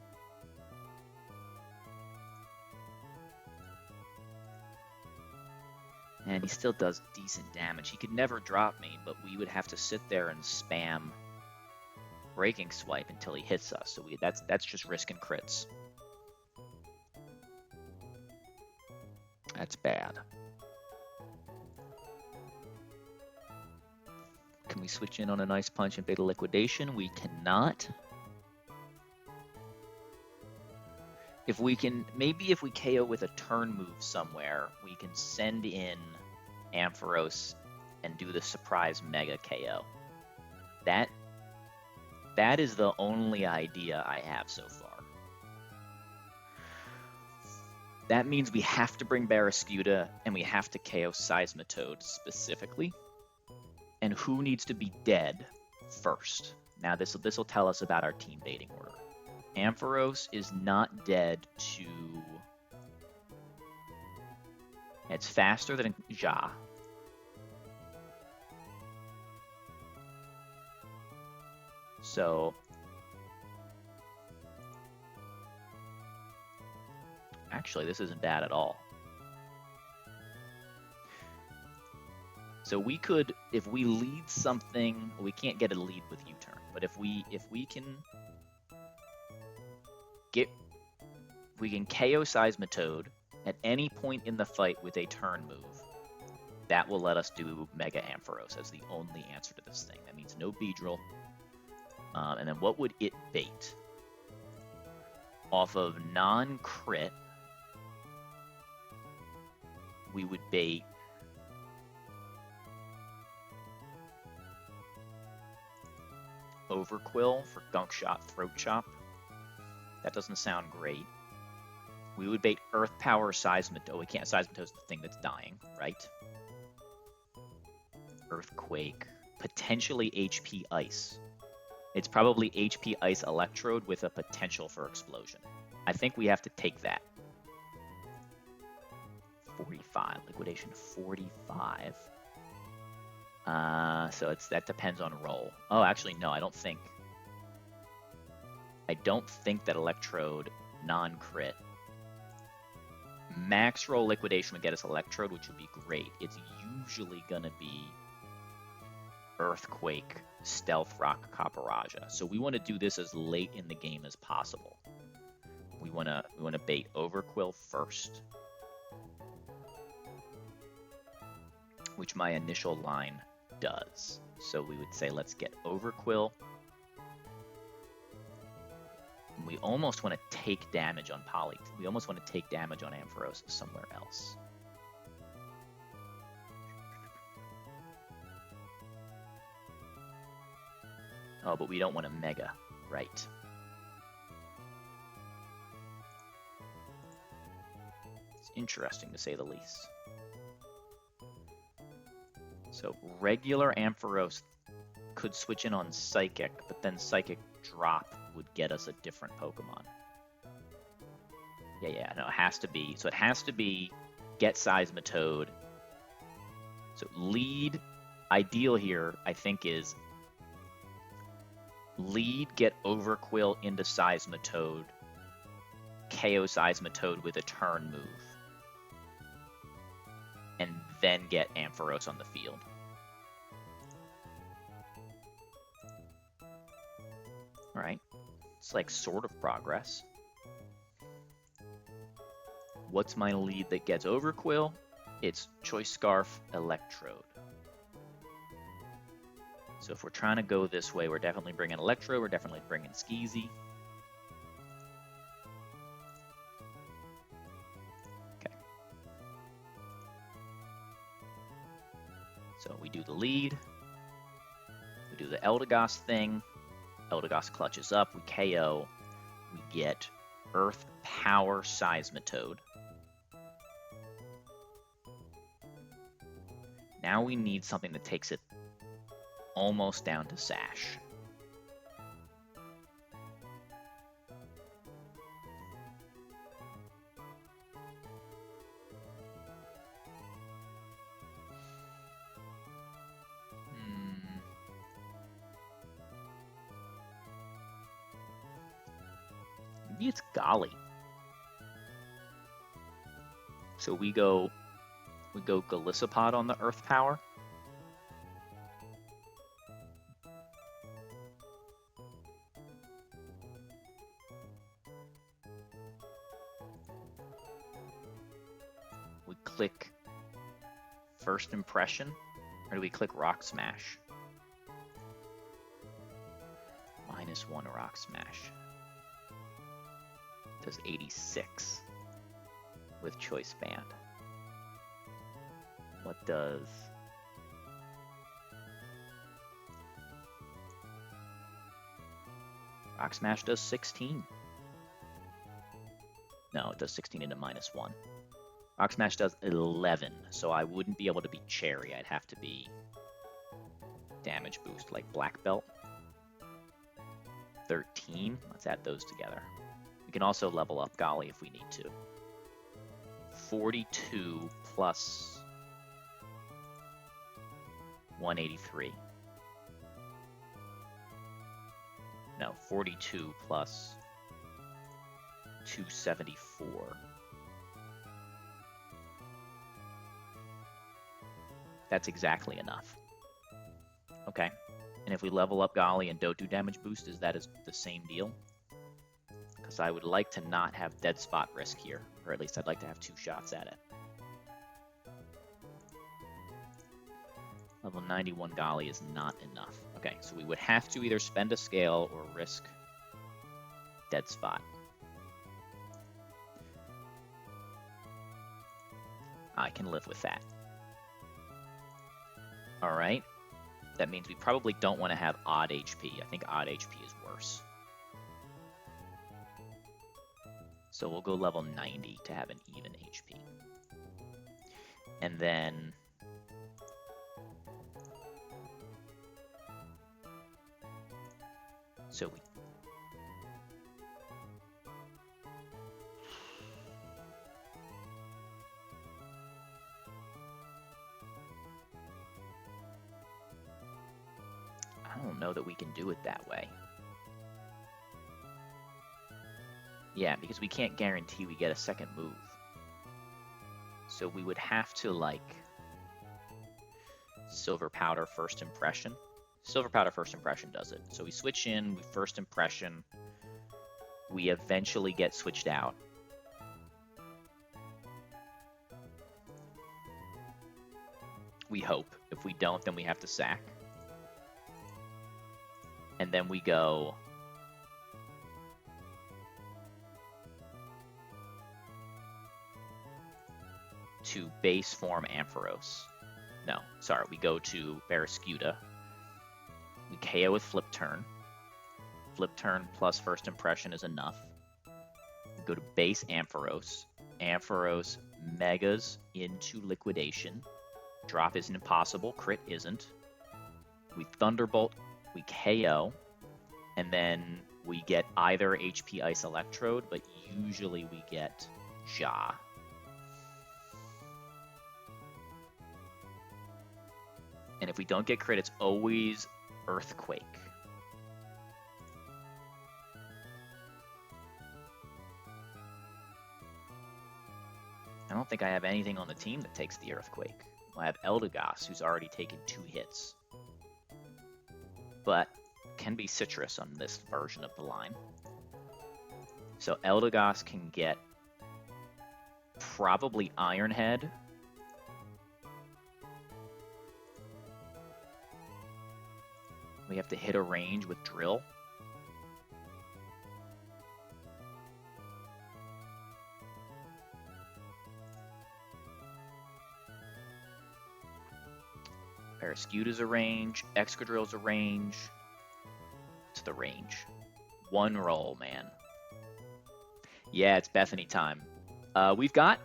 And he still does decent damage. He could never drop me, but we would have to sit there and spam Breaking Swipe until he hits us. So that's just risking crits. That's bad. Can we switch in on an Ice Punch and Beta Liquidation? We cannot. If we can, maybe if we KO with a turn move somewhere, we can send in Ampharos and do the surprise Mega KO. That is the only idea I have so far. That means we have to bring Barraskewda and we have to KO Seismitoad specifically. And who needs to be dead first? Now this will tell us about our team baiting order. Ampharos is not dead to... It's faster than Ja. So... Actually, this isn't bad at all. So we could, if we lead something, we can't get a lead with U-turn, but if we can KO Seismitoad at any point in the fight with a turn move, that will let us do Mega Ampharos as the only answer to this thing. That means no Beedrill. And then what would it bait? Off of non-crit, we would bait Overquill for Gunk Shot, Throat Chop. That doesn't sound great. We would bait Earth Power Seismitoad. Oh, we can't. Seismitoad's the thing that's dying, right? Earthquake. Potentially HP Ice. It's probably HP Ice Electrode with a potential for Explosion. I think we have to take that. 45. Liquidation 45. So that depends on roll. Oh, actually, no, I don't think that Electrode non-crit. Max roll Liquidation would get us Electrode, which would be great. It's usually gonna be Earthquake, Stealth Rock, Copperajah. So we want to do this as late in the game as possible. We wanna bait Overquill first, which my initial line does. So we would say, let's get Overquill. We almost want to take damage on Poly. We almost want to take damage on Ampharos somewhere else. Oh, but we don't want a Mega, right? It's interesting to say the least. So regular Ampharos could switch in on Psychic, but then Psychic drop would get us a different Pokemon. Yeah, no, it has to be. So it has to be get Seismitoad. So lead, ideal here, I think, is lead, get Overquill into Seismitoad, KO Seismitoad with a turn move, and then get Ampharos on the field. Alright, it's like sort of progress. What's my lead that gets Overquill? It's Choice Scarf, Electrode. So if we're trying to go this way, we're definitely bringing Electrode, we're definitely bringing Skeezy. Okay. So we do the lead, we do the Eldegoss thing, Eldegoss clutches up, we KO, we get Earth Power Seismitoad. Now we need something that takes it almost down to Sash. Maybe it's Golly. So we go We go Galissapod on the Earth Power. We click First Impression, or do we click Rock Smash? -1 Rock Smash. Does 86 with Choice Band. What does Rock Smash? Does 16. No, it does 16 into -1. Rock Smash does 11, so I wouldn't be able to be Cherry. I'd have to be Damage Boost, like Black Belt. 13. Let's add those together. We can also level up Golly if we need to. 42 plus 183. No, 42 plus 274. That's exactly enough. Okay. And if we level up Golly and don't do damage boost, is that the same deal? Because I would like to not have dead spot risk here, or at least I'd like to have 2 shots at it. Level 91 Golly is not enough. Okay, so we would have to either spend a scale or risk dead spot. I can live with that. All right. That means we probably don't want to have odd HP. I think odd HP is worse. So we'll go level 90 to have an even HP. And then so we I don't know that we can do it that way. Yeah, because we can't guarantee we get a second move. So we would have to, like, Silver Powder First Impression. Silver Powder First Impression does it. So we switch in, we First Impression. We eventually get switched out. We hope. If we don't, then we have to sack. And then we go to base form Ampharos. No, sorry, we go to Barraskewda. We KO with Flip Turn. Flip Turn plus First Impression is enough. We go to base Ampharos. Ampharos megas into Liquidation. Drop isn't impossible, crit isn't. We Thunderbolt, we KO, and then we get either HP Ice Electrode, but usually we get Ja. And if we don't get crit, it's always Earthquake. I don't think I have anything on the team that takes the Earthquake. I have Eldegoss, who's already taken 2 hits. But can be Citrus on this version of the line. So Eldegoss can get probably Iron Head. We have to hit a range with Drill. Barraskewda's a range. Excadrill's a range. It's the range. 1 roll, man. Yeah, it's Bethany time. We've got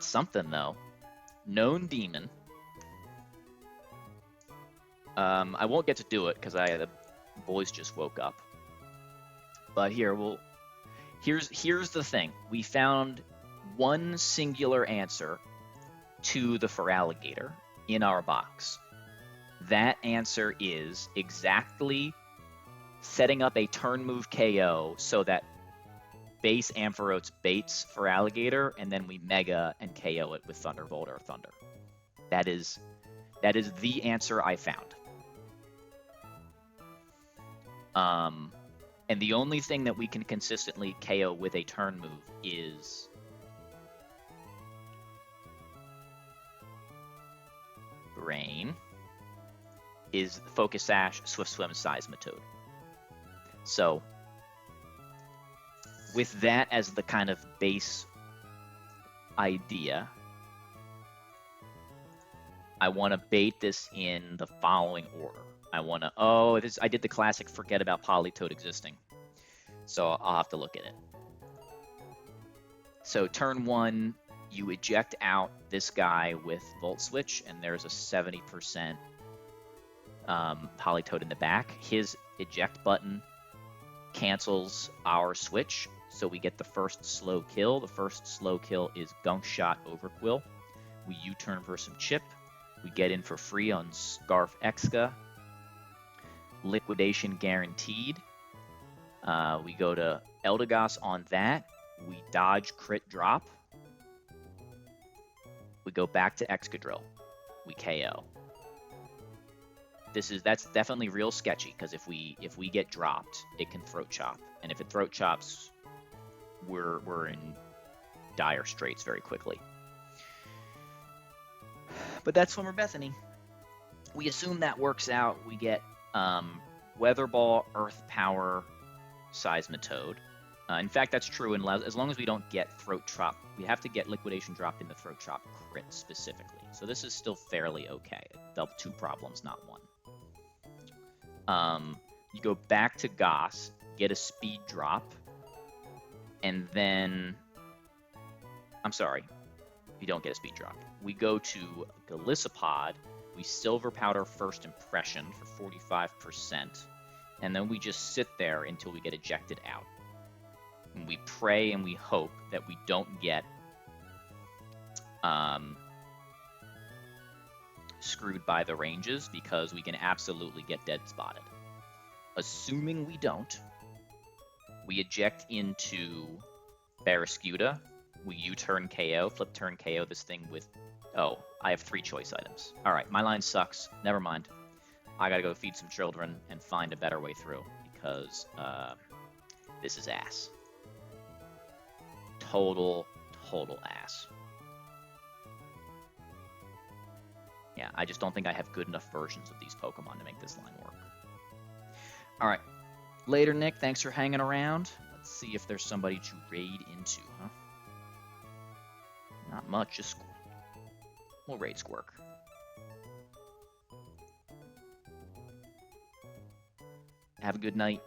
something, though. Known Demon. I won't get to do it because the boys just woke up. But here's the thing. We found one singular answer to the Feraligatr in our box. That answer is exactly setting up a turn move KO so that base Ampharos baits for Alligator, and then we Mega and KO it with Thunderbolt or Thunder. That is the answer I found. And the only thing that we can consistently KO with a turn move is Brain, is Focus Sash, Swift Swim, Seismitoad. So with that as the kind of base idea, I want to bait this in the following order. I want to, I did the classic forget about Politoed existing. So I'll have to look at it. So turn 1, you eject out this guy with Volt Switch, and there's a 70% Politoed in the back. His eject button cancels our switch, so we get the first slow kill. The first slow kill is Gunk Shot Overquill. We U-turn for some chip. We get in for free on Scarf Exca. Liquidation guaranteed. We go to Eldegoss on that. We dodge crit drop. We go back to Excadrill. We KO. That's definitely real sketchy, because if we get dropped, it can throat chop, and if it throat chops, we're in dire straits very quickly. But that's Swimmer Bethany. We assume that works out. We get Weather Ball, Earth Power, Seismitoad. In fact, that's true as long as we don't get Throat Chop. We have to get Liquidation dropped in the Throat Chop crit specifically. So this is still fairly okay. It dealt 2 problems, not 1. You go back to Goss, get a speed drop, and then... I'm sorry. You don't get a speed drop. We go to Golisopod. We Silver Powder First Impression for 45%, and then we just sit there until we get ejected out. And we pray and we hope that we don't get screwed by the ranges, because we can absolutely get dead spotted. Assuming we don't, we eject into Barraskewda. We U-turn KO, flip turn KO this thing with... Oh, I have 3 choice items. All right, my line sucks. Never mind. I gotta go feed some children and find a better way through, because this is ass. Total ass. Yeah, I just don't think I have good enough versions of these Pokemon to make this line work. All right. Later, Nick. Thanks for hanging around. Let's see if there's somebody to raid into, huh? Not much, just... We'll raid Squirk. Have a good night.